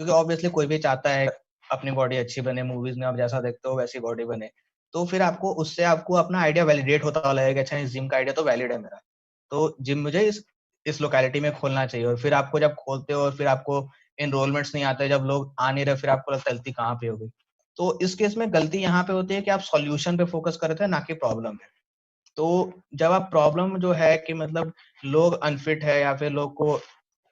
क्योंकि ऑब्वियसली कोई भी चाहता है अपनी बॉडी अच्छी बने, मूवीज में आप जैसा देखते हो वैसी बॉडी बने, तो फिर आपको उससे आपको अपना आइडिया वैलिडेट होता लगेगा, अच्छा इस जिम का आइडिया तो वैलिड है मेरा, तो जिम मुझे इस लोकेलिटी में खोलना चाहिए। और फिर आपको जब खोलते हो और फिर आपको एनरोलमेंट्स नहीं आते, जब लोग आ नहीं रहे, फिर आपको लगता है गलती कहाँ पे हो गई। तो इस केस में गलती यहाँ पे होती है कि आप सॉल्यूशन पे फोकस कर रहे थे, ना कि प्रॉब्लम पे। तो जब आप प्रॉब्लम जो है कि मतलब लोग अनफिट है या फिर लोग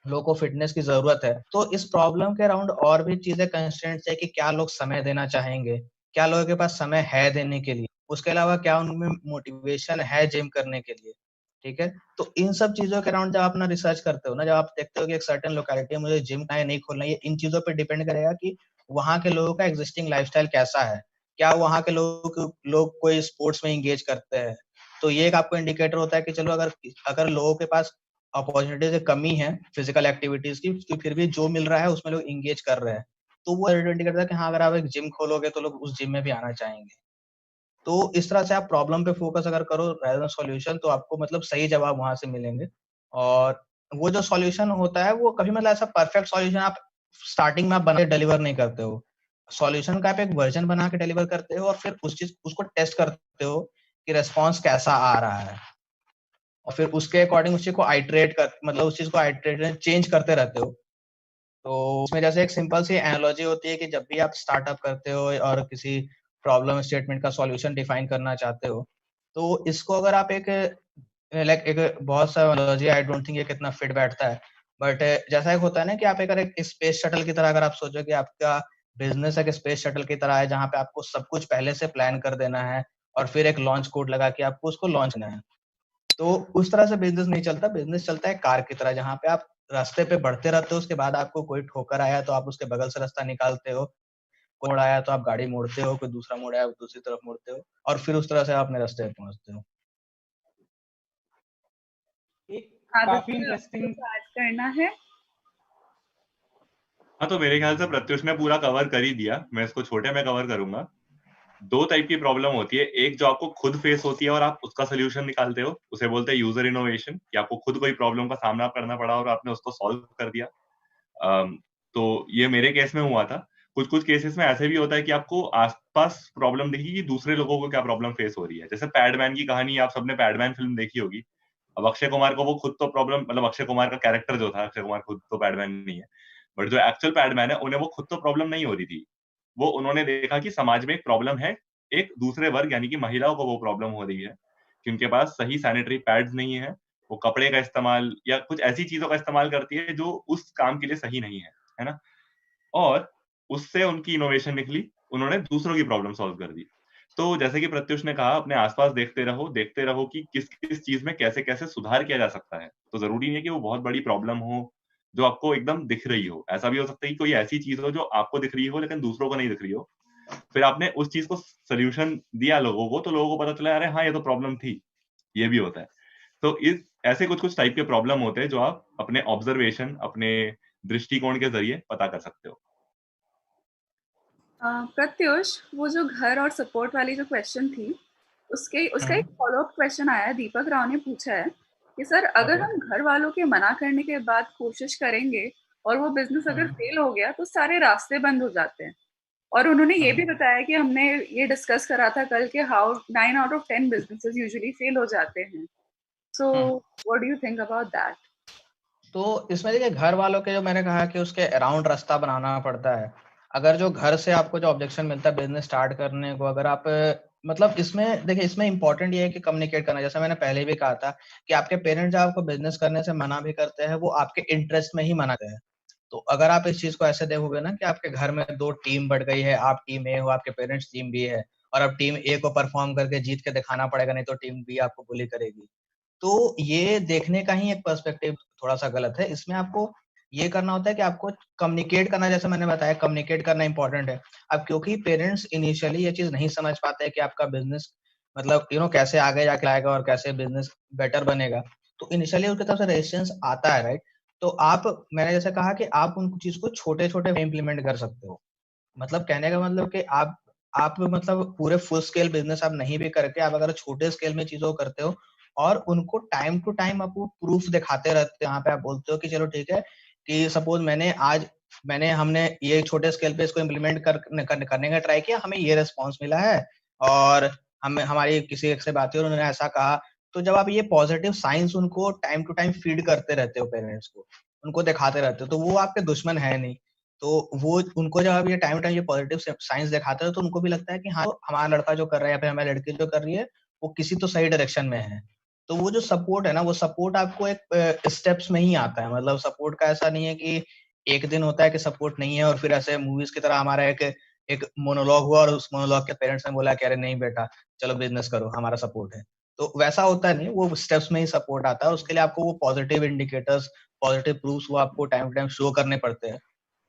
को फिटनेस की जरूरत है, तो इस प्रॉब्लम के अराउंड और भी चीजें कंस्ट्रेंट्स है कि क्या लोग समय देना चाहेंगे, क्या लोगों के पास समय है देने के लिए, उसके अलावा क्या उनमें मोटिवेशन है जिम करने के लिए, ठीक है। तो इन सब चीजों के अराउंड जब आप अपना रिसर्च करते हो ना, जब आप देखते हो कि एक सर्टेन लोकेलिटी में मुझे जिम है नहीं खोलना, ये इन चीजों पे डिपेंड करेगा कि वहाँ के लोगों का एग्जिस्टिंग लाइफस्टाइल कैसा है, क्या वहाँ के लोग कोई स्पोर्ट्स में इंगेज करते हैं। तो ये एक आपको इंडिकेटर होता है कि चलो अगर लोगों के पास अपॉर्चुनिटी से कमी है फिजिकल एक्टिविटीज की, तो फिर भी जो मिल रहा है उसमें लोग इंगेज कर रहे हैं, तो वो इंडिकेटर है कि हाँ, अगर आप एक जिम खोलोगे तो लोग उस जिम में भी आना चाहेंगे। तो इस तरह से आप प्रॉब्लम पे फोकस अगर करो rather than सॉल्यूशन, तो आपको मतलब सही जवाब वहां से मिलेंगे। और वो जो सॉल्यूशन होता है वो कभी मतलब ऐसा परफेक्ट सॉल्यूशन आप स्टार्टिंग में आप बना के डिलीवर नहीं करते हो। सॉल्यूशन का आप एक वर्जन बना के डिलीवर करते हो और फिर उसको टेस्ट करते हो कि रेस्पॉन्स कैसा आ रहा है, और फिर उसके अकॉर्डिंग उस चीज को आइटरेट चेंज करते रहते हो। तो उसमें जैसे एक सिंपल सी एनालॉजी होती है कि जब भी आप स्टार्टअप करते हो और किसी प्रॉब्लम स्टेटमेंट का सॉल्यूशन डिफाइन करना चाहते हो, तो इसको अगर आप एक बहुत सा एनालॉजी, आई डोंट थिंक ये कितना फिट बैठता है, बट जैसा एक होता है ना कि आप अगर एक स्पेस शटल की तरह अगर आप सोचो कि आपका बिजनेस एक स्पेस शटल की तरह है, जहाँ पे आपको सब कुछ पहले से प्लान कर देना है और फिर एक लॉन्च कोड लगा के आपको उसको लॉन्च करना है, तो उस तरह से बिजनेस नहीं चलता। बिजनेस चलता है कार की तरह, जहाँ पे आप रास्ते पे बढ़ते रहते हो, उसके बाद आपको कोई ठोकर आया तो आप उसके बगल से रास्ता निकालते हो, कोई मोड़ आया तो आप गाड़ी मोड़ते हो, कोई दूसरा मोड़ आया तो दूसरी तरफ मोड़ते हो, और फिर उस तरह से आप अपने रास्ते पे पहुंचते हो। एक काफी आदित्य, इंटरेस्टिंग। कुछ ऐड करना है? हाँ, तो मेरे ख्याल से प्रत्युष ने पूरा कवर कर ही दिया, मैं इसको छोटे में कवर करूंगा। दो टाइप की प्रॉब्लम होती है, एक जो आपको खुद फेस होती है और आप उसका सोल्यूशन निकालते हो, उसे बोलते हैं यूजर इनोवेशन, कि आपको खुद कोई प्रॉब्लम का सामना करना पड़ा और आपने उसको सॉल्व कर दिया। तो ये मेरे केस में हुआ था। कुछ कुछ केसेस में ऐसे भी होता है कि आपको आसपास प्रॉब्लम दिखी कि दूसरे लोगों को क्या प्रॉब्लम फेस हो रही है। जैसे पैडमैन की कहानी, आप सबने पैडमैन फिल्म देखी होगी। अब अक्षय कुमार को वो खुद तो प्रॉब्लम, मतलब अक्षय कुमार का कैरेक्टर जो था, अक्षय कुमार खुद तो पैडमैन नहीं है, बट जो एक्चुअल पैडमैन है उन्हें वो खुद तो प्रॉब्लम नहीं हो रही थी। वो उन्होंने देखा कि समाज में एक प्रॉब्लम है, एक दूसरे वर्ग यानी कि महिलाओं को वो प्रॉब्लम हो रही है कि उनके पास सही सैनिटरी पैड्स नहीं है, वो कपड़े का इस्तेमाल या कुछ ऐसी चीजों का इस्तेमाल करती है जो उस काम के लिए सही नहीं है ना? और उससे उनकी इनोवेशन निकली, उन्होंने दूसरों की प्रॉब्लम सॉल्व कर दी। तो जैसे कि प्रत्युष ने कहा, अपने आसपास देखते रहो कि किस-किस चीज में कैसे-कैसे सुधार किया जा सकता है। तो जरूरी नहीं है कि वो बहुत बड़ी प्रॉब्लम हो, जो आपको एकदम दिख रही हो। ऐसा भी हो सकता है कि कोई ऐसी चीज हो जो आपको दिख रही हो लेकिन दूसरों को नहीं दिख रही हो। फिर आपने उस चीज को सॉल्यूशन दिया लोगों को, तो लोगों को पता चला, अरे हाँ, ये तो प्रॉब्लम थी। ये भी होता है। तो इस ऐसे कुछ-कुछ टाइप के प्रॉब्लम होते हैं जो आप अपने ऑब्जर्वेशन, अपने दृष्टिकोण के ज़रिए पता कर सकते हो। प्रत्युष, वो जो घर और सपोर्ट वाली जो क्वेश्चन थी, उसका एक फॉलो-अप क्वेश्चन आया है, दीपक राव ने पूछा है कि सर अगर हम घर वालों के मना करने के बाद कोशिश करेंगे और वो बिज़नेस अगर फेल हो गया तो सारे रास्ते बंद हो जाते हैं। और उन्होंने ये भी बताया कि हमने ये डिस्कस करा था कल कि how 9 out of 10 businesses usually fail हो जाते हैं। So what do you think about that? तो इसमें देखिए, घर वालों के जो मैंने कहा कि उसके अराउंड रास्ता बनाना पड़ता है। अगर जो घर से आपको जो ऑब्जेक्शन मिलता है बिजनेस स्टार्ट करने को, अगर आप मतलब इसमें देखिए, इसमें इंपॉर्टेंट ये है कि कम्युनिकेट करना। जैसे मैंने पहले भी कहा था कि आपके पेरेंट्स जब आपको बिजनेस करने से मना भी करते हैं, वो आपके इंटरेस्ट में ही मना करते हैं। तो अगर आप इस चीज को ऐसे देखोगे ना कि आपके घर में 2 टीम बढ़ गई है, आप टीम ए हो, आपके पेरेंट्स टीम बी है, और अब टीम ए को परफॉर्म करके जीत के दिखाना पड़ेगा, नहीं तो टीम बी आपको बुली करेगी। तो ये देखने का ही एक पर्सपेक्टिव थोड़ा-सा गलत है। इसमें आपको ये करना होता है कि आपको कम्युनिकेट करना, जैसे मैंने बताया कम्युनिकेट करना इम्पोर्टेंट है। अब क्योंकि पेरेंट्स इनिशियली ये चीज़ नहीं समझ पाते हैं कि आपका बिज़नेस मतलब कैसे आगे जाके आएगा और कैसे बिज़नेस बेटर बनेगा। तो इनिशियली उनकी तरफ से रेजिस्टेंस आता है, राइट? तो मैंने जैसे कहा कि आप उन चीज़ को छोटे-छोटे में इम्प्लीमेंट कर सकते हो। मतलब कहने का मतलब कि आप मतलब पूरे फुल स्केल बिजनेस आप नहीं भी करके आप अगर छोटे स्केल में चीजों को करते हो और उनको टाइम टू टाइम आप वो प्रूफ दिखाते रहते हो, यहाँ पे आप बोलते हो कि चलो ठीक है कि सपोज हमने ये छोटे स्केल पे इसको इम्प्लीमेंट करने का ट्राई किया, हमें ये रिस्पॉन्स मिला है और हमारी किसी एक से बात हुई और उन्होंने ऐसा कहा। तो जब आप ये पॉजिटिव साइंस उनको टाइम टू टाइम फीड करते रहते हो, पेरेंट्स को उनको दिखाते रहते हो, तो वो आपके दुश्मन है नहीं। तो वो उनको जब आप ये टाइम टाइम ये पॉजिटिव साइंस दिखाते हो तो उनको भी लगता है कि हाँ, हमारा लड़का जो कर रहा है या फिर हमारी लड़की जो कर रही है वो किसी तो सही डायरेक्शन में है। तो वो जो सपोर्ट है ना, वो सपोर्ट आपको एक स्टेप्स में ही आता है। मतलब सपोर्ट का ऐसा नहीं है कि एक दिन होता है कि सपोर्ट नहीं है और फिर ऐसे मूवीज की तरह हमारा एक मोनोलॉग हुआ और उस मोनोलॉग के पेरेंट्स ने बोला कि अरे नहीं बेटा चलो बिजनेस करो, हमारा सपोर्ट है। तो वैसा होता नहीं, वो स्टेप्स में ही सपोर्ट आता है। उसके लिए आपको वो पॉजिटिव इंडिकेटर्स, पॉजिटिव प्रूफ्स वो आपको टाइम टू टाइम शो करने पड़ते हैं।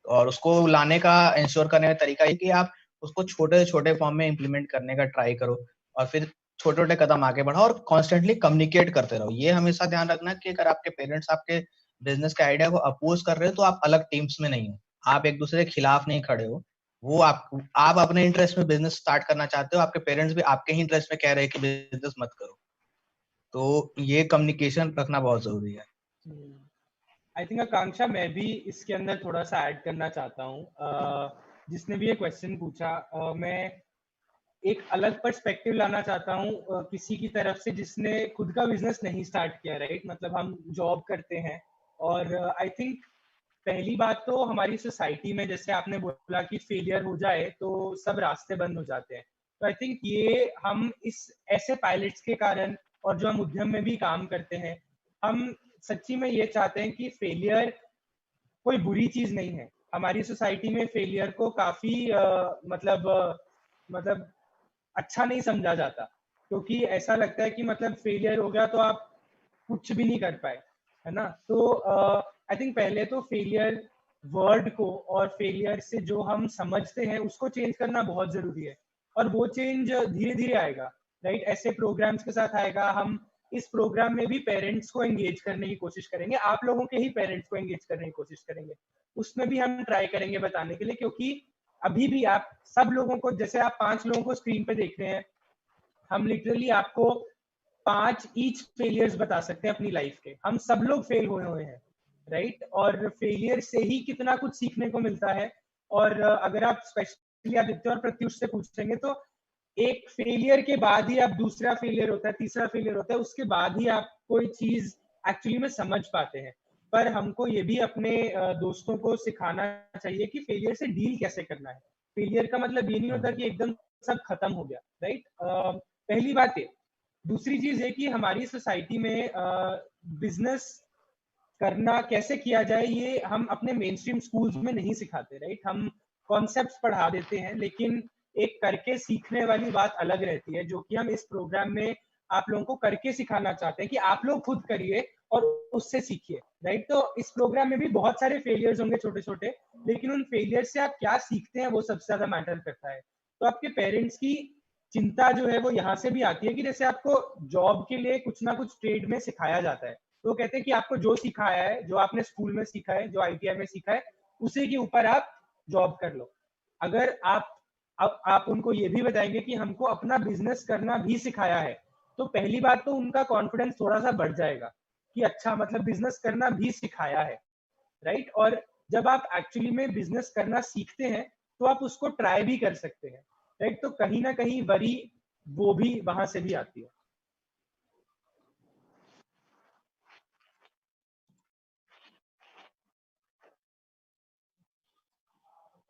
और उसको लाने का, इंश्योर करने का तरीका ये कि आप उसको छोटे छोटे फॉर्म में इम्प्लीमेंट करने का ट्राई करो और फिर छोटे छोटे कदम आगे बढ़ाओ और कॉन्स्टेंटली कम्युनिकेट करते रहो। ये हमेशा ध्यान रखना कि अगर आपके पेरेंट्स आपके बिजनेस के आइडिया को अपोज कर रहे हो तो आप अलग टीम्स में नहीं हो, आप एक दूसरे के खिलाफ नहीं खड़े हो। वो आप अपने इंटरेस्ट में बिजनेस स्टार्ट करना चाहते हो, आपके पेरेंट्स भी आपके ही इंटरेस्ट में कह रहे हैं कि बिजनेस मत करो। तो ये कम्युनिकेशन रखना बहुत जरूरी है। आई थिंक आकांक्षा, मैं भी इसके अंदर थोड़ा सा ऐड करना चाहता हूँ। जिसने भी ये क्वेश्चन पूछा, मैं एक अलग पर्सपेक्टिव लाना चाहता हूँ किसी की तरफ से जिसने खुद का बिजनेस नहीं स्टार्ट किया, राइट? मतलब हम जॉब करते हैं और आई थिंक पहली बात तो हमारी सोसाइटी में, जैसे आपने बोला कि फेलियर हो जाए तो सब रास्ते बंद हो जाते हैं, तो आई थिंक ये हम इस ऐसे पायलट्स के कारण और जो हम उद्यम में भी काम करते हैं, हम सच्ची में ये चाहते हैं कि फेलियर कोई बुरी चीज नहीं है। हमारी सोसाइटी में फेलियर को काफी मतलब अच्छा नहीं समझा जाता, क्योंकि ऐसा लगता है कि मतलब फेलियर हो गया तो आप कुछ भी नहीं कर पाए, है ना? तो आई थिंक पहले तो फेलियर वर्ड को और फेलियर से जो हम समझते हैं उसको चेंज करना बहुत जरूरी है, और वो चेंज धीरे धीरे आएगा, राइट? ऐसे प्रोग्राम्स के साथ आएगा। हम इस प्रोग्राम में भी पेरेंट्स को एंगेज करने की कोशिश करेंगे, आप लोगों के ही पेरेंट्स को एंगेज करने की कोशिश करेंगे, उसमें भी हम ट्राई करेंगे बताने के लिए, क्योंकि अभी भी आप सब लोगों को, जैसे आप 5 लोगों को स्क्रीन पे देख रहे हैं, हम लिटरली आपको 5 ईच फेलियर्स बता सकते हैं अपनी लाइफ के। हम सब लोग फेल हुए हैं, राइट? और फेलियर से ही कितना कुछ सीखने को मिलता है। और अगर आप स्पेशली आदित्य और प्रत्युष से पूछेंगे तो एक फेलियर के बाद ही आप दूसरा फेलियर होता है, तीसरा फेलियर होता है, उसके बाद ही आप कोई चीज एक्चुअली में समझ पाते हैं। पर हमको ये भी अपने दोस्तों को सिखाना चाहिए कि फेलियर से डील कैसे करना है। फेलियर का मतलब ये नहीं होता कि एकदम सब खत्म हो गया, राइट? पहली बात ये। दूसरी चीज है कि हमारी सोसाइटी में बिजनेस करना कैसे किया जाए ये हम अपने मेन स्ट्रीम स्कूल्स में नहीं सिखाते, राइट? हम कॉन्सेप्ट्स पढ़ा देते हैं, लेकिन एक करके सीखने वाली बात अलग रहती है, जो कि हम इस प्रोग्राम में आप लोगों को करके सिखाना चाहते हैं कि आप लोग खुद करिए और उससे सीखिए, राइट? तो इस प्रोग्राम में भी बहुत सारे फेलियर्स होंगे छोटे छोटे, लेकिन उन फेलियर से आप क्या सीखते हैं वो सबसे ज्यादा मैटर करता है। तो आपके पेरेंट्स की चिंता जो है वो यहाँ से भी आती है कि जैसे आपको जॉब के लिए कुछ ना कुछ ट्रेड में सिखाया जाता है, तो कहते हैं कि आपको जो सिखाया है, जो आपने स्कूल में सीखा है, जो आईटीआई में सीखा है, उसी के ऊपर आप जॉब कर लो। अगर आप उनको ये भी बताएंगे कि हमको अपना बिजनेस करना भी सिखाया है, तो पहली बात तो उनका कॉन्फिडेंस थोड़ा सा बढ़ जाएगा कि अच्छा, मतलब बिजनेस करना भी सिखाया है, राइट? और जब आप एक्चुअली में बिजनेस करना सीखते हैं तो आप उसको ट्राई भी कर सकते हैं, राइट? तो कहीं ना कहीं वरी वो भी वहां से भी आती है।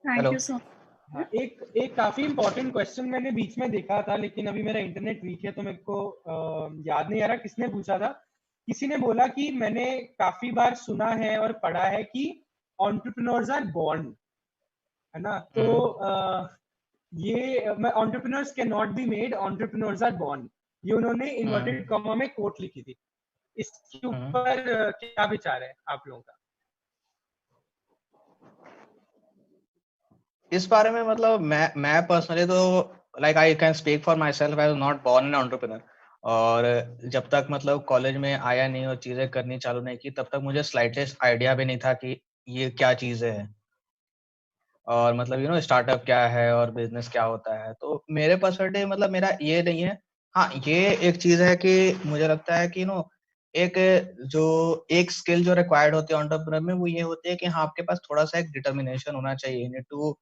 थैंक यू सो हाँ, एक काफी इंपॉर्टेंट क्वेश्चन मैंने बीच में देखा था, लेकिन अभी मेरा इंटरनेट वीक है तो मेरे को याद नहीं आ रहा किसने पूछा था। किसी ने बोला कि मैंने काफी बार सुना है और पढ़ा है कि एंटरप्रेन्योर्स आर बॉर्न, है ना? तो ये entrepreneurs can not be made, entrepreneurs are born, ये उन्होंने इन्वर्टेड कॉमा में कोट लिखी थी। इसके ऊपर क्या विचार है आप लोगों का? इस बारे में मतलब मैं पर्सनली तो like I can speak for my self, I was not born an entrepreneur. और जब तक मतलब कॉलेज में आया नहीं और चीजें करनी चालू नहीं की, तब तक मुझे स्लाइटेस्ट आइडिया भी नहीं था कि ये क्या चीजें है। और मतलब स्टार्टअप क्या है और बिजनेस क्या होता है। तो मेरे पर्सपेक्टिव मतलब मेरा ये नहीं है। हाँ, ये एक चीज है कि मुझे लगता है कि एक स्किल जो रिक्वायर्ड होती है एंटरप्रेन्योर में, वो ये होती है कि हाँ, आपके पास थोड़ा सा एक डिटर्मिनेशन होना चाहिए। You need to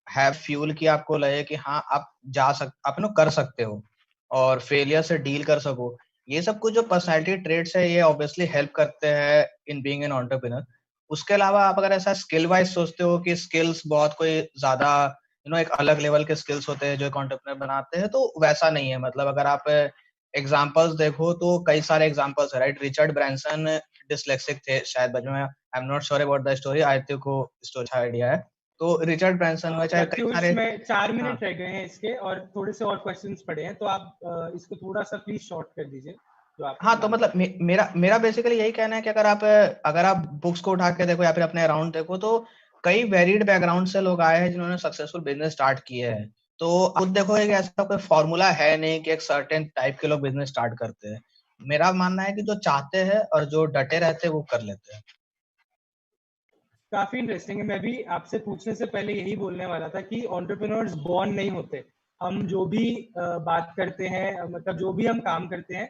have fuel कि आपको लगे कि हाँ, आप कर सकते हो और फेलियर से डील कर सको। ये सब कुछ जो पर्सनैलिटी ट्रेट्स है, ये ऑब्वियसली हेल्प करते हैं इन बीइंग एन एंटरप्रेन्योर। उसके अलावा आप अगर ऐसा स्किल वाइज सोचते हो कि स्किल्स बहुत कोई ज्यादा एक अलग लेवल के स्किल्स होते हैं जो एक एंटरप्रेन्योर बनाते हैं, तो वैसा नहीं है। मतलब अगर आप एग्जांपल्स देखो तो कई सारे एग्जांपल्स है, राइट? रिचर्ड ब्रांसन डिसलेक्सिक थे शायद बचपन में। I am not sure about the story, Aditya को स्टोरी अच्छा आइडिया है। तो रिचर्ड ब्रांसन हुआ, चाहे कई प्रत्युष सारे। में 4 हाँ, मिनट रह गए हैं इसके और थोड़े से और क्वेश्चंस पड़े हैं, तो आप इसको थोड़ा सा प्लीज शॉर्ट कर दीजिए जो आप हाँ, तो बात मतलब कर रहे हैं। मेरा बेसिकली यही कहना है कि अगर आप बुक्स को उठा के देखो या फिर अपने अराउंड देखो, तो कई वेरिड बैकग्राउंड से लोग आए हैं जिन्होंने सक्सेसफुल बिजनेस स्टार्ट किए हैं। तो आप देखोगे कि ऐसा कोई फॉर्मूला है नहीं कि एक सर्टेन टाइप के लोग बिजनेस स्टार्ट करते हैं। मेरा मानना है कि जो चाहते हैं और जो डटे रहते हैं वो कर लेते हैं। काफी इंटरेस्टिंग है। मैं भी आपसे पूछने से पहले यही बोलने वाला था कि एंटरप्रेन्योर्स बॉर्न नहीं होते। हम जो भी बात करते हैं, मतलब जो भी हम काम करते हैं,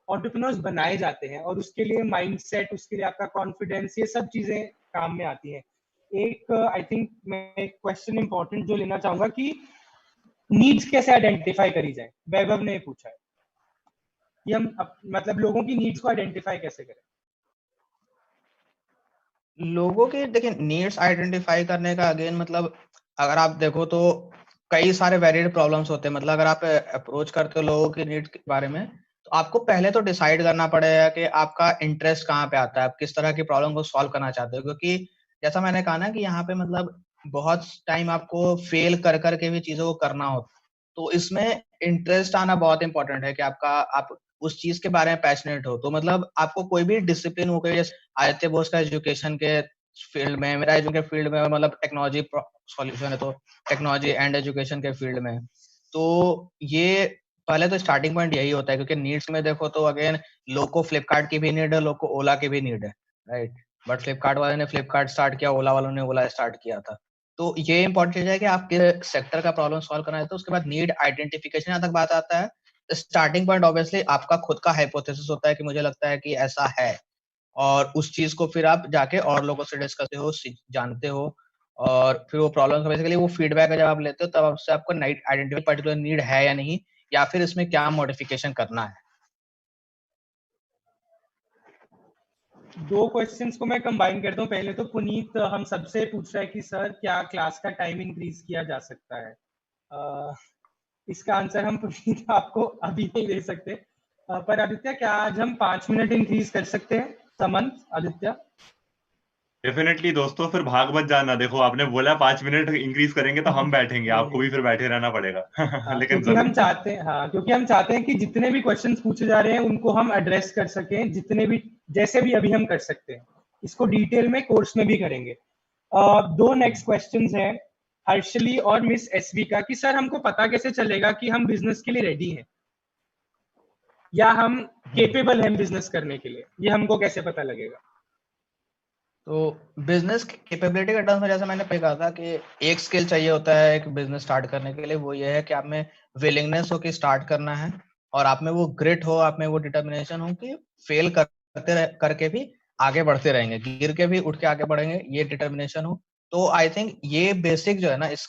एंटरप्रेन्योर्स बनाए जाते हैं और उसके लिए माइंडसेट, उसके लिए आपका कॉन्फिडेंस, ये सब चीजें काम में आती हैं। एक आई थिंक मैं एक क्वेश्चन इंपॉर्टेंट जो लेना चाहूंगा कि नीड्स कैसे आइडेंटिफाई करी जाए, वैभव ने पूछा है कि हम मतलब लोगों की नीड्स को आइडेंटिफाई कैसे करें। लोगों के देखिए नीड्स आइडेंटिफाई करने का अगेन मतलब अगर आप देखो तो कई सारे वेरिएड प्रॉब्लम्स होते हैं। मतलब अगर आप अप्रोच करते हो लोगों के नीड्स के बारे में, तो आपको पहले तो डिसाइड करना पड़ेगा कि आपका इंटरेस्ट कहाँ पे आता है, आप किस तरह की प्रॉब्लम को सॉल्व करना चाहते हो। क्योंकि जैसा मैंने कहा ना कि यहाँ पे मतलब बहुत टाइम आपको फेल कर करके भी चीजों को करना होता है। तो इसमें इंटरेस्ट आना बहुत इंपॉर्टेंट है कि आप उस चीज के बारे में पैशनेट हो। तो मतलब आपको कोई भी डिसिप्लिन हो गई, जैसे आदित्य बोस का एजुकेशन के फील्ड में, मेरा एजुकेशन फील्ड में मतलब टेक्नोलॉजी सॉल्यूशन है, तो टेक्नोलॉजी एंड एजुकेशन के फील्ड में। तो ये पहले तो स्टार्टिंग पॉइंट यही होता है, क्योंकि नीड्स में देखो तो अगेन लोग को फ्लिपकार्ट की भी नीड है, लोग को ओला की भी नीड है, राइट? बट फ्लिपकार्ट वाले ने फ्लिपकार्ट स्टार्ट किया, ओला वालों ने ओला स्टार्ट किया था। तो ये इंपॉर्टेंट चीज है कि आप किस सेक्टर का प्रॉब्लम सॉल्व करना है। तो उसके बाद नीड आइडेंटिफिकेशन तक बात आता है। स्टार्टिंग पॉइंट ऑब्वियसली आपका खुद का हाइपोथेसिस होता है कि मुझे लगता है कि ऐसा है, और उस चीज को फिर आप जाके और लोगों से डिस्कस करते हो, जानते हो, और फिर वो प्रॉब्लम बेसिकली वो फीडबैक जब आप लेते हो तब आपसे आपको आइडेंटिफाई पर्टिकुलर नीड है या नहीं, या फिर इसमें क्या मॉडिफिकेशन करना है। दो क्वेश्चंस को मैं कंबाइन करता हूँ। पहले तो पुनीत हम सबसे पूछ रहा है कि सर क्या क्लास का टाइम इंक्रीज किया जा सकता है। इसका आंसर हम पुनीत आपको अभी नहीं दे सकते, पर आदित्य क्या आज हम 5 मिनट इंक्रीज कर सकते हैं? समंत, आदित्य। डेफिनेटली दोस्तों, फिर भाग मत जाना। देखो आपने बोला 5 मिनट इंक्रीज करेंगे तो हम बैठेंगे, आपको भी फिर बैठे रहना पड़ेगा। लेकिन क्योंकि हम जरूर। चाहते हैं, हाँ, क्योंकि हम चाहते हैं कि जितने भी क्वेश्चंस पूछे जा रहे हैं उनको हम एड्रेस कर सकें, जितने भी जैसे भी अभी हम कर सकते हैं। इसको डिटेल में कोर्स में भी करेंगे। दो नेक्स्ट क्वेश्चंस हैं हर्षली और मिस एसवी का कि सर हमको पता कैसे चलेगा कि हम बिजनेस के लिए रेडी हैं या हम केपेबल हैं बिजनेस करने के लिए, ये हमको कैसे पता लगेगा? तो बिजनेस कैपेबिलिटी के टर्म्स में जैसे मैंने पहले कहा था कि एक स्किल चाहिए होता है एक बिजनेस स्टार्ट करने के लिए, वो ये है कि आप में विलिंगनेस हो कि स्टार्ट करना है, और आप में वो ग्रिट हो, आप में वो डिटर्मिनेशन हो कि फेल करके भी आगे बढ़ते रहेंगे, गिर के भी उठ के आगे बढ़ेंगे, ये डिटर्मिनेशन हो। तो आई थिंक ये बेसिक जो है ना, इस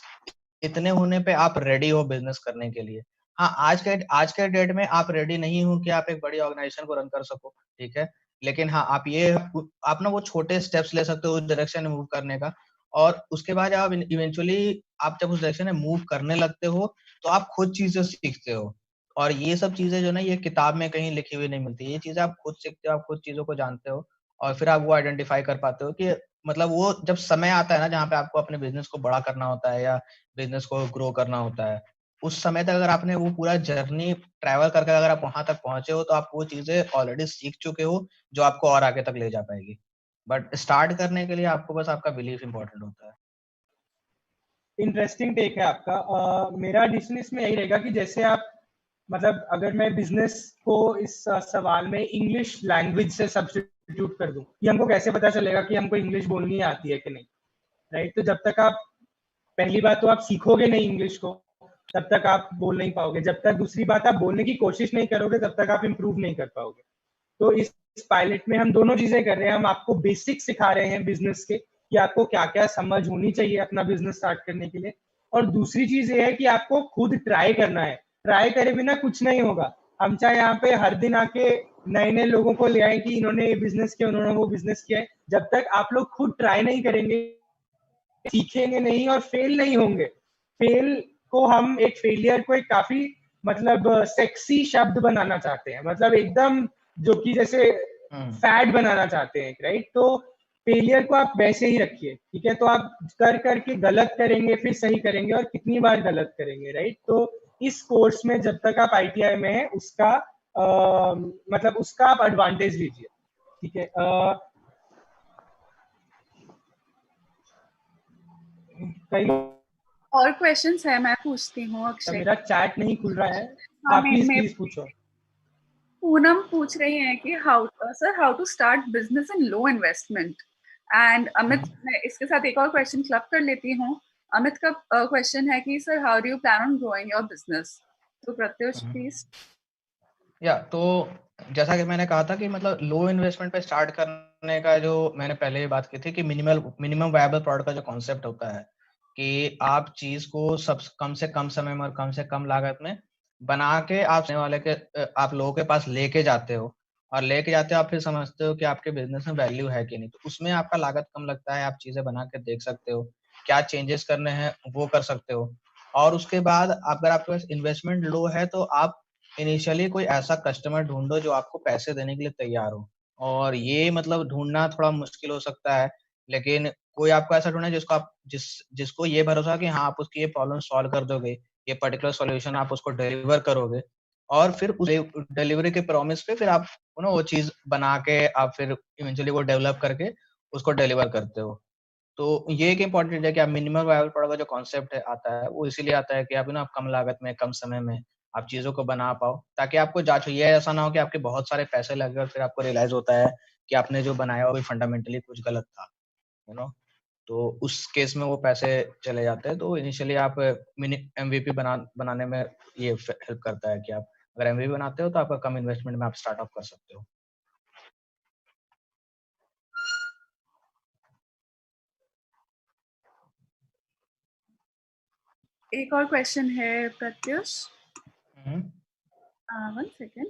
इतने होने पे आप रेडी हो बिजनेस करने के लिए। हाँ, आज के डेट में आप रेडी नहीं हो कि आप एक बड़ी ऑर्गेनाइजेशन को रन कर सको, ठीक है? लेकिन हाँ, आप ना वो छोटे स्टेप्स ले सकते हो उस डायरेक्शन में मूव करने का, और उसके बाद आप इवेंचुअली आप जब उस डायरेक्शन में मूव करने लगते हो, तो आप खुद चीजें सीखते हो। और ये सब चीजें जो ना, ये किताब में कहीं लिखी हुई नहीं मिलती। ये चीजें आप खुद सीखते हो, आप खुद चीजों को जानते हो, और फिर आप वो आइडेंटिफाई कर पाते हो कि मतलब वो जब समय आता है ना, जहाँ पे आपको अपने बिजनेस को बड़ा करना होता है या बिजनेस को ग्रो करना होता है, उस समय तक अगर आपने वो पूरा जर्नी ट्रैवल करके अगर आप वहां तक पहुंचे हो, तो आप वो चीजें ऑलरेडी सीख चुके हो जो आपको और आगे तक ले जा पाएगी। बट स्टार्ट करने के लिए आपको बस आपका बिलीफ इंपॉर्टेंट होता है। इंटरेस्टिंग टेक है आपका। मेरा एडिशन इसमें यही रहेगा कि जैसे आप, मतलब अगर मैं बिजनेस को इस सवाल में इंग्लिश लैंग्वेज से सब्स्टिट्यूट कर दूं, कि हमको कैसे पता चलेगा कि हमको इंग्लिश बोलनी आती है कि नहीं, राइट? तो जब तक आप पहली बात तो आप सीखोगे नहीं इंग्लिश को, तब तक आप बोल नहीं पाओगे। जब तक दूसरी बात आप बोलने की कोशिश नहीं करोगे, तब तक आप इम्प्रूव नहीं कर पाओगे। तो इस पायलट में हम दोनों चीजें कर रहे हैं। हम आपको बेसिक सिखा रहे हैं बिजनेस के, कि आपको क्या क्या समझ होनी चाहिए अपना बिजनेस स्टार्ट करने के लिए। और दूसरी चीज ये है कि आपको खुद ट्राई करना है। ट्राई करे बिना कुछ नहीं होगा। हम चाहे यहाँ पे हर दिन आके नए नए लोगों को ले आए कि इन्होंने ये बिजनेस किया, उन्होंने वो बिजनेस किया है, जब तक आप लोग खुद ट्राई नहीं करेंगे, सीखेंगे नहीं और फेल नहीं होंगे। फेल को हम एक फेलियर को एक काफी मतलब सेक्सी शब्द बनाना चाहते हैं, मतलब एकदम जो कि जैसे फैड बनाना चाहते हैं, राइट। तो फेलियर को आप वैसे ही रखिए, ठीक है। तो आप कर करके गलत करेंगे, फिर सही करेंगे, और कितनी बार गलत करेंगे, राइट। तो इस कोर्स में जब तक आप ITI में है, उसका मतलब उसका आप एडवांटेज लीजिए, ठीक है। कई और क्वेश्चंस है, मैं पूछती हूँ अक्षय। मेरा चैट नहीं खुल रहा है, हाँ, आप प्लीज पूछो। पूनम पूछ रही हैं कि how to start business in low investment. And Amit, मैं इसके साथ एक और क्वेश्चन क्लब कर लेती हूँ। अमित का क्वेश्चन है कि sir how do you plan on growing your business. तो प्रत्युष प्लीज। तो जैसा कि मैंने कहा था कि मतलब लो इन्वेस्टमेंट पे स्टार्ट करने का जो मैंने पहले ही बात की थी कि मिनिमम वायबल प्रोडक्ट का जो कॉन्सेप्ट होता है कि आप चीज को सब कम से कम समय में और कम से कम लागत में बना के आप लोगों के पास लेके जाते हो, और लेके जाते हो आप फिर समझते हो कि आपके बिजनेस में वैल्यू है कि नहीं। तो उसमें आपका लागत कम लगता है, आप चीजें बना के देख सकते हो, क्या चेंजेस करने हैं वो कर सकते हो। और उसके बाद अगर आपके पास इन्वेस्टमेंट लो है तो आप इनिशियली कोई ऐसा कस्टमर ढूंढो जो आपको पैसे देने के लिए तैयार हो। और ये मतलब ढूंढना थोड़ा मुश्किल हो सकता है, लेकिन कोई आपको ऐसा ढूंढे जिसको ये भरोसा कि हाँ आप उसकी ये प्रॉब्लम सॉल्व कर दोगे, ये पर्टिकुलर सॉल्यूशन आप उसको डिलीवर करोगे, और फिर उस डिलीवरी के प्रॉमिस पे फिर आप वो चीज बना के आप फिर इवेंचुअली वो डेवलप करके उसको डिलीवर करते हो। तो ये एक इम्पोर्टेंट है कि आप मिनिमम वायबल प्रोडक्ट का जो कॉन्सेप्ट आता है वो इसीलिए आता है कि आप आप कम लागत में कम समय में आप चीजों को बना पाओ, ताकि आपको जांच ये ऐसा ना हो कि आपके बहुत सारे पैसे लगे और फिर आपको रियलाइज होता है कि आपने जो बनाया वो फंडामेंटली कुछ गलत था, तो उस केस में वो पैसे चले जाते हैं। तो इनिशियली आप MVP बनाने में ये हेल्प करता है कि आप अगर MVP बनाते हो तो आपका कम इन्वेस्टमेंट में आप स्टार्टअप कर सकते हो। एक और क्वेश्चन है Pratyush. One second.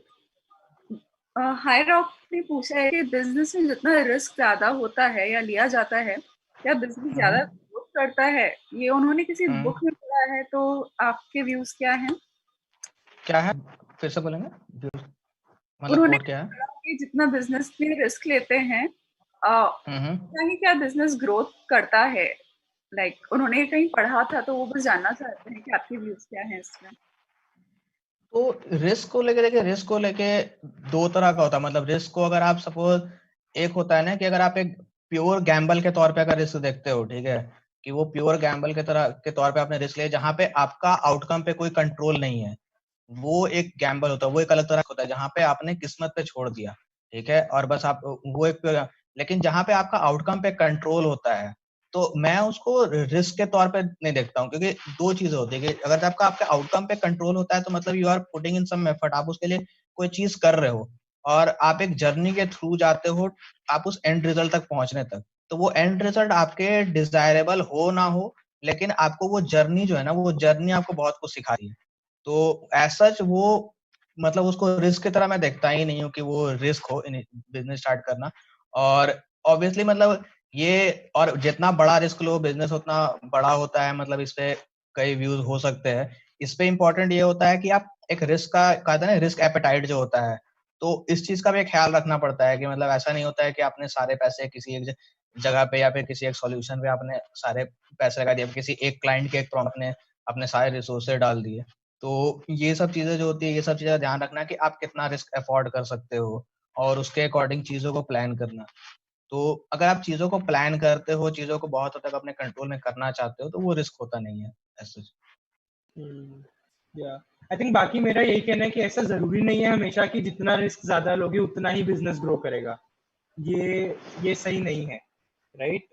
High rock ने पूछा है कि बिजनेस में जितना रिस्क ज्यादा होता है या लिया जाता है, क्या बिजनेस ज्यादा ग्रोथ करता है? ये उन्होंने किसी बुक में पढ़ा है, तो आपके व्यूज क्या हैं? क्या है, फिर से बोलेंगे? मतलब उन्होंने कोड क्या है? कहा कि जितना बिजनेस में रिस्क लेते हैं, क्या बिजनेस ग्रोथ करता है? लाइक उन्होंने कहीं पढ़ा था, तो वो बस जानना चाहते हैं कि आपके व्यूज क्या हैं इसमें। तो रिस्क को लेके देखिए, रिस्क को लेके दो तरह का होता है। मतलब रिस्क को अगर आप सपोज, एक होता है ना कि अगर आप एक प्योर गैम्बल के तौर पे अगर रिस्क देखते हो, ठीक है, कि वो प्योर गैम्बल के तौर पे आपने रिस्क लिया जहाँ पे आपका आउटकम पे कोई कंट्रोल नहीं है, वो एक गैम्बल होता है। वो एक अलग तरह का होता है जहाँ पे आपने किस्मत पे छोड़ दिया, ठीक है, और बस आप वो एक। लेकिन जहाँ पे आपका आउटकम पे कंट्रोल होता है, तो मैं उसको रिस्क के तौर पे नहीं देखता हूँ, क्योंकि दो चीजें होती है कि अगर आपके आउटकम पे कंट्रोल होता है तो मतलब you are putting in some effort, आप उसके लिए कोई चीज कर रहे हो और आप एक जर्नी के थ्रू जाते हो आप उस एंड रिजल्ट तक पहुंचने तक। तो वो एंड रिजल्ट आपके डिजायरेबल हो ना हो, लेकिन आपको वो जर्नी जो है ना, वो जर्नी आपको बहुत कुछ सिखा रही है। तो ऐसा वो मतलब उसको रिस्क की तरह मैं देखता ही नहीं हूँ कि वो रिस्क हो बिजनेस स्टार्ट करना। और ऑब्वियसली मतलब ये, और जितना बड़ा रिस्क लो बिजनेस उतना बड़ा होता है, मतलब इस पे कई व्यूज हो सकते हैं। इस पे इम्पोर्टेंट ये होता है कि आप एक रिस्क का कहते हैं ना, रिस्क एपेटाइट जो होता है, तो इस चीज का भी ख्याल रखना पड़ता है कि मतलब ऐसा नहीं होता है कि आपने सारे पैसे किसी एक जगह पे या फिर किसी एक सॉल्यूशन पे आपने सारे पैसे लगा दिए, किसी एक क्लाइंट के एक प्रॉम्प्ट ने अपने सारे रिसोर्सेज डाल दिए। तो ये सब चीजें जो होती है, ये सब चीजें ध्यान रखना कि आप कितना रिस्क अफोर्ड कर सकते हो और उसके अकॉर्डिंग चीजों को प्लान करना। तो अगर आप चीजों को प्लान करते हो, चीजों को बहुत हद तक अपने कंट्रोल में करना चाहते हो, तो वो रिस्क होता नहीं है ऐसे। आई थिंक बाकी मेरा यही कहना है कि ऐसा जरूरी नहीं है हमेशा कि जितना रिस्क ज्यादा लोगे उतना ही बिजनेस ग्रो करेगा। ये सही नहीं है, राइट।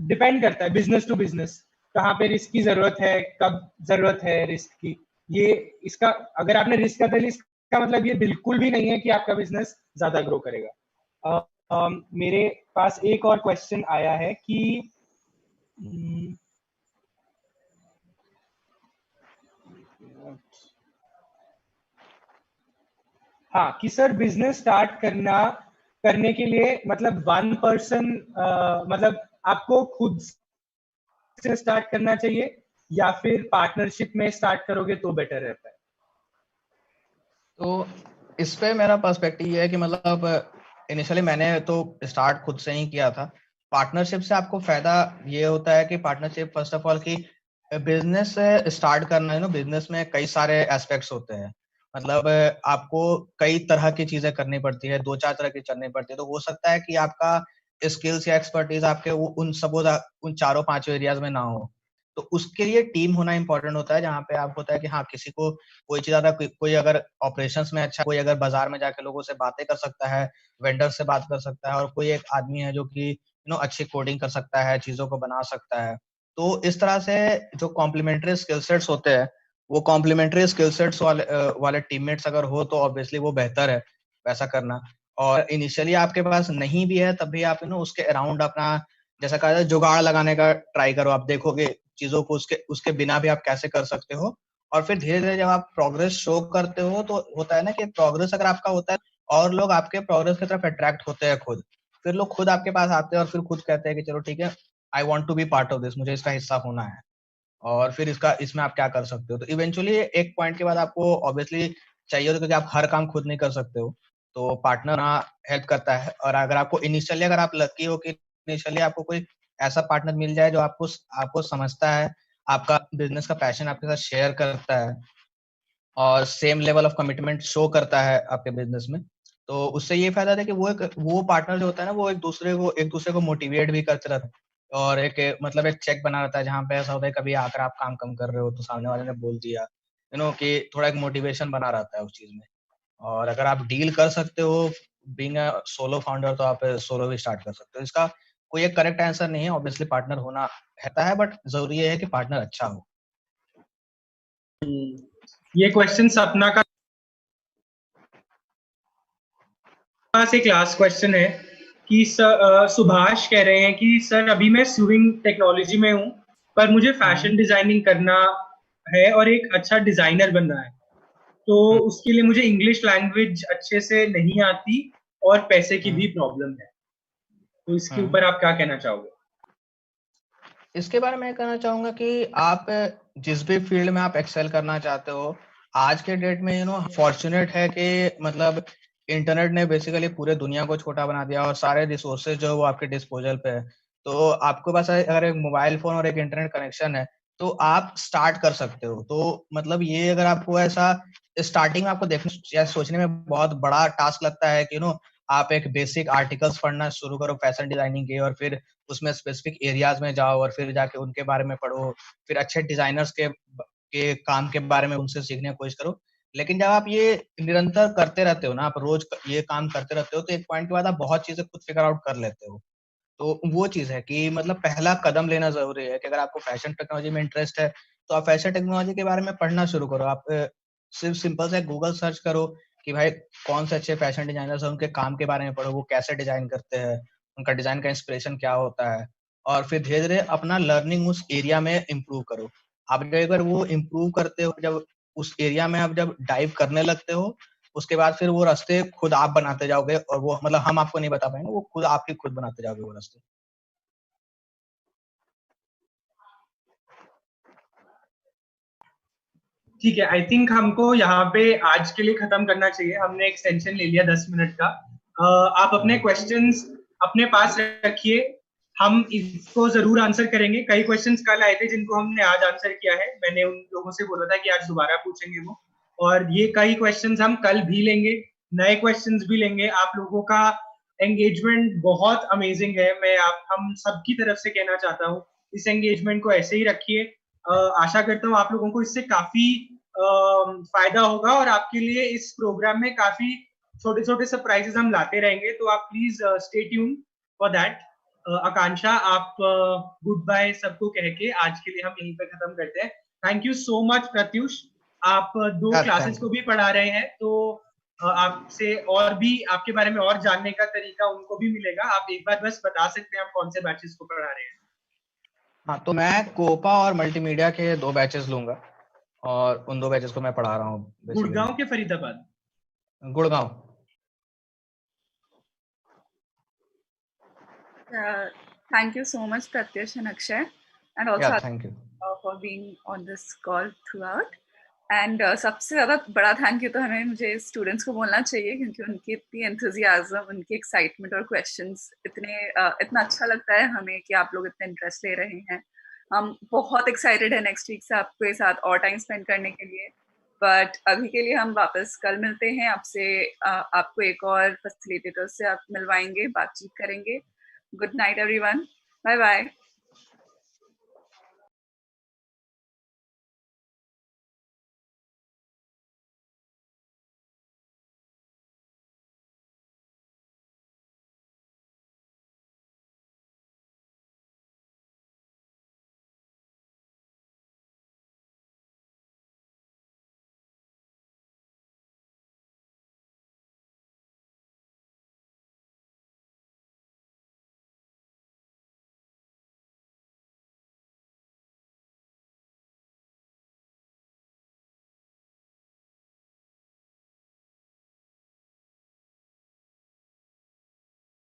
डिपेंड करता है बिजनेस टू बिजनेस। कहाँ पे रिस्क की जरूरत है, कब जरूरत है रिस्क की, ये इसका अगर आपने रिस्क कर दिया, इसका मतलब ये बिल्कुल भी नहीं है कि आपका बिजनेस ज्यादा ग्रो करेगा। मेरे पास एक और क्वेश्चन आया है कि हाँ, कि सर बिजनेस स्टार्ट करने के लिए मतलब 1 पर्सन, मतलब आपको खुद से स्टार्ट करना चाहिए या फिर पार्टनरशिप में स्टार्ट करोगे तो बेटर रहता है? तो इस पे मेरा पर्सपेक्टिव ये है कि मतलब इनिशियली मैंने तो स्टार्ट खुद से ही किया था। पार्टनरशिप से आपको फायदा ये होता है कि पार्टनरशिप फर्स्ट ऑफ ऑल की बिजनेस स्टार्ट करना है ना, बिजनेस में कई सारे एस्पेक्ट्स होते हैं। मतलब आपको कई तरह की चीजें करनी पड़ती है, 2-4 तरह की करनी पड़ती है। तो हो सकता है कि आपका स्किल्स या एक्सपर्टीज आपके उन चारों पांचों एरियाज में ना हो। तो उसके लिए टीम होना इंपॉर्टेंट होता है, जहाँ पे आप होता है कि हाँ, किसी को कोई चीज ज्यादा कोई अगर ऑपरेशंस में अच्छा, कोई अगर बाजार में जाके लोगों से बातें कर सकता है, वेंडर से बात कर सकता है, और कोई एक आदमी है जो कि अच्छी कोडिंग कर सकता है, चीजों को बना सकता है। तो इस तरह से जो कॉम्प्लीमेंट्री स्किल सेट्स होते हैं, वो कॉम्प्लीमेंट्री स्किल सेट्स वाले टीममेट्स अगर हो तो ऑब्वियसली वो बेहतर है वैसा करना। और इनिशियली आपके पास नहीं भी है तब भी आप उसके अराउंड अपना, जैसा कहा जाए, जुगाड़ लगाने का ट्राई करो। आप देखोगे चीजों को उसके उसके बिना भी आप कैसे कर सकते हो। और फिर धीरे धीरे जब आप प्रोग्रेस शो करते हो तो होता है ना कि प्रोग्रेस अगर आपका होता है और लोग आपके प्रोग्रेस की तरफ अट्रैक्ट होते हैं खुद, फिर लोग खुद आपके पास आते हैं और फिर खुद कहते हैं कि चलो ठीक है, I want to be part of this, मुझे इसका हिस्सा होना है। और फिर इसमें आप क्या कर सकते हो। तो इवेंचुअली एक पॉइंट के बाद आपको ऑब्वियसली चाहिए होता है, क्योंकि आप हर काम खुद नहीं कर सकते हो, तो पार्टनर हेल्प करता है। और अगर आपको इनिशियली, अगर आप लकी हो कि इनिशियली आपको कोई ऐसा पार्टनर मिल जाए जो आपको आपको समझता है, आपका बिजनेस का पैशन आपके साथ शेयर करता है और same level of commitment show करता है आपके बिजनेस में, तो उससे ये फायदा है कि वो पार्टनर जो होता है ना, वो एक दूसरे को मोटिवेट भी करते रहता है। और मतलब एक चेक बना रहता है, जहाँ पे ऐसा होता है कभी आकर आप काम कम कर रहे हो तो सामने वाले ने बोल दिया, कि थोड़ा एक मोटिवेशन बना रहता है उस चीज में। और अगर आप डील कर सकते हो बीइंग अ सोलो फाउंडर, तो आप सोलो भी स्टार्ट कर सकते हो। इसका कोई एक करेक्ट आंसर नहीं है, ऑब्वियसली पार्टनर होना रहता है, बट जरूरी है कि पार्टनर अच्छा हो। ये क्वेश्चन सपना का पास एक लास्ट क्वेश्चन है कि सुभाष कह रहे हैं कि सर अभी मैं स्विंग टेक्नोलॉजी में हूँ, पर मुझे फैशन डिजाइनिंग करना है और एक अच्छा डिजाइनर बनना है, तो उसके लिए मुझे इंग्लिश लैंग्वेज अच्छे से नहीं आती और पैसे की भी प्रॉब्लम है, तो इसके ऊपर आप क्या कहना चाहोगे? इसके बारे में कहना चाहूंगा कि आप जिस भी फील्ड में आप एक्सेल करना चाहते हो, आज के डेट में फॉर्चुनेट है कि मतलब इंटरनेट ने बेसिकली पूरे दुनिया को छोटा बना दिया और सारे रिसोर्सेज जो वो आपके डिस्पोजल पे है। तो आपके पास अगर एक मोबाइल फोन और एक इंटरनेट कनेक्शन है तो आप स्टार्ट कर सकते हो। तो मतलब ये अगर आपको ऐसा स्टार्टिंग में आपको देखने या सोचने में बहुत बड़ा टास्क लगता है कि आप एक बेसिक आर्टिकल्स पढ़ना शुरू करो फैशन डिजाइनिंग के, और फिर उसमें स्पेसिफिक एरियाज में जाओ और फिर जाके उनके बारे में पढ़ो, फिर अच्छे डिजाइनर्स के काम के बारे में उनसे सीखने की कोशिश करो। लेकिन जब आप ये निरंतर करते रहते हो ना, आप रोज ये काम करते रहते हो, तो एक पॉइंट के बाद आप बहुत चीजें खुद फिगर आउट कर लेते हो। तो वो चीज है कि मतलब पहला कदम लेना जरूरी है कि अगर आपको फैशन टेक्नोलॉजी में इंटरेस्ट है तो आप फैशन टेक्नोलॉजी के बारे में पढ़ना शुरू करो। आप सिर्फ सिंपल से गूगल सर्च करो कि भाई कौन से अच्छे फैशन डिजाइनर्स हैं, उनके काम के बारे में पढ़ो, वो कैसे डिजाइन करते हैं, उनका डिजाइन का इंस्पिरेशन क्या होता है। और फिर धीरे धीरे अपना लर्निंग उस एरिया में इम्प्रूव करो। आप जब एक बार वो इम्प्रूव करते हो, जब उस एरिया में आप जब डाइव करने लगते हो, उसके बाद फिर वो रास्ते खुद आप बनाते जाओगे, और वो मतलब हम आपको नहीं बता पाएंगे, वो खुद आप ही खुद बनाते जाओगे वो रास्ते। ठीक है, आई थिंक हमको यहाँ पे आज के लिए खत्म करना चाहिए, हमने एक्सटेंशन ले लिया 10 मिनट का। आप अपने क्वेश्चंस अपने पास रखिए, हम इसको जरूर आंसर करेंगे। कई क्वेश्चंस कल आए थे जिनको हमने आज आंसर किया है, मैंने उन लोगों से बोला था कि आज दोबारा पूछेंगे वो, और ये कई क्वेश्चंस हम कल भी लेंगे, नए क्वेश्चंस भी लेंगे। आप लोगों का एंगेजमेंट बहुत अमेजिंग है, मैं हम सबकी तरफ से कहना चाहता हूँ इस एंगेजमेंट को ऐसे ही रखिए। आशा करता हूँ आप लोगों को इससे काफी फायदा होगा और आपके लिए इस प्रोग्राम में काफी छोटे छोटे सरप्राइजेस हम लाते रहेंगे, तो आप please stay tune for that. Akanksha, आप गुड बाय सबको कह के आज के लिए हम यहीं पे खत्म करते हैं। Thank you so much Pratyush, आप 2 क्लासेस को भी पढ़ा रहे हैं, तो आपसे और भी आपके बारे में और जानने का तरीका उनको भी मिलेगा। आप एक बार बस बता सकते हैं आप कौन से बैचेस को पढ़ा रहे हैं? हाँ, तो मैं कोपा और मल्टीमीडिया के 2 बैचेस लूंगा और उन 2 बैचेस को मैं पढ़ा रहा हूँ। गुड़गांव के Faridabad? Gurgaon. Thank you so much, Pratyush and Akshay, and also thank you for being on this call throughout. And सबसे ज़्यादा बड़ा थैंक यू तो हमें मुझे स्टूडेंट्स को बोलना चाहिए, क्योंकि उनकी इतनी एंथुजियाज्म, उनकी एक्साइटमेंट और क्वेश्चंस इतना अच्छा लगता है हमें कि आप लोग इतना इंटरेस्ट ले रहे हैं। हम बहुत एक्साइटेड है नेक्स्ट वीक से आपके साथ और टाइम स्पेंड करने के लिए, बट अभी के लिए हम वापस कल मिलते हैं आपसे। आपको एक और फैसिलिटेटर से आप मिलवाएंगे, बातचीत करेंगे। Good night everyone, bye bye.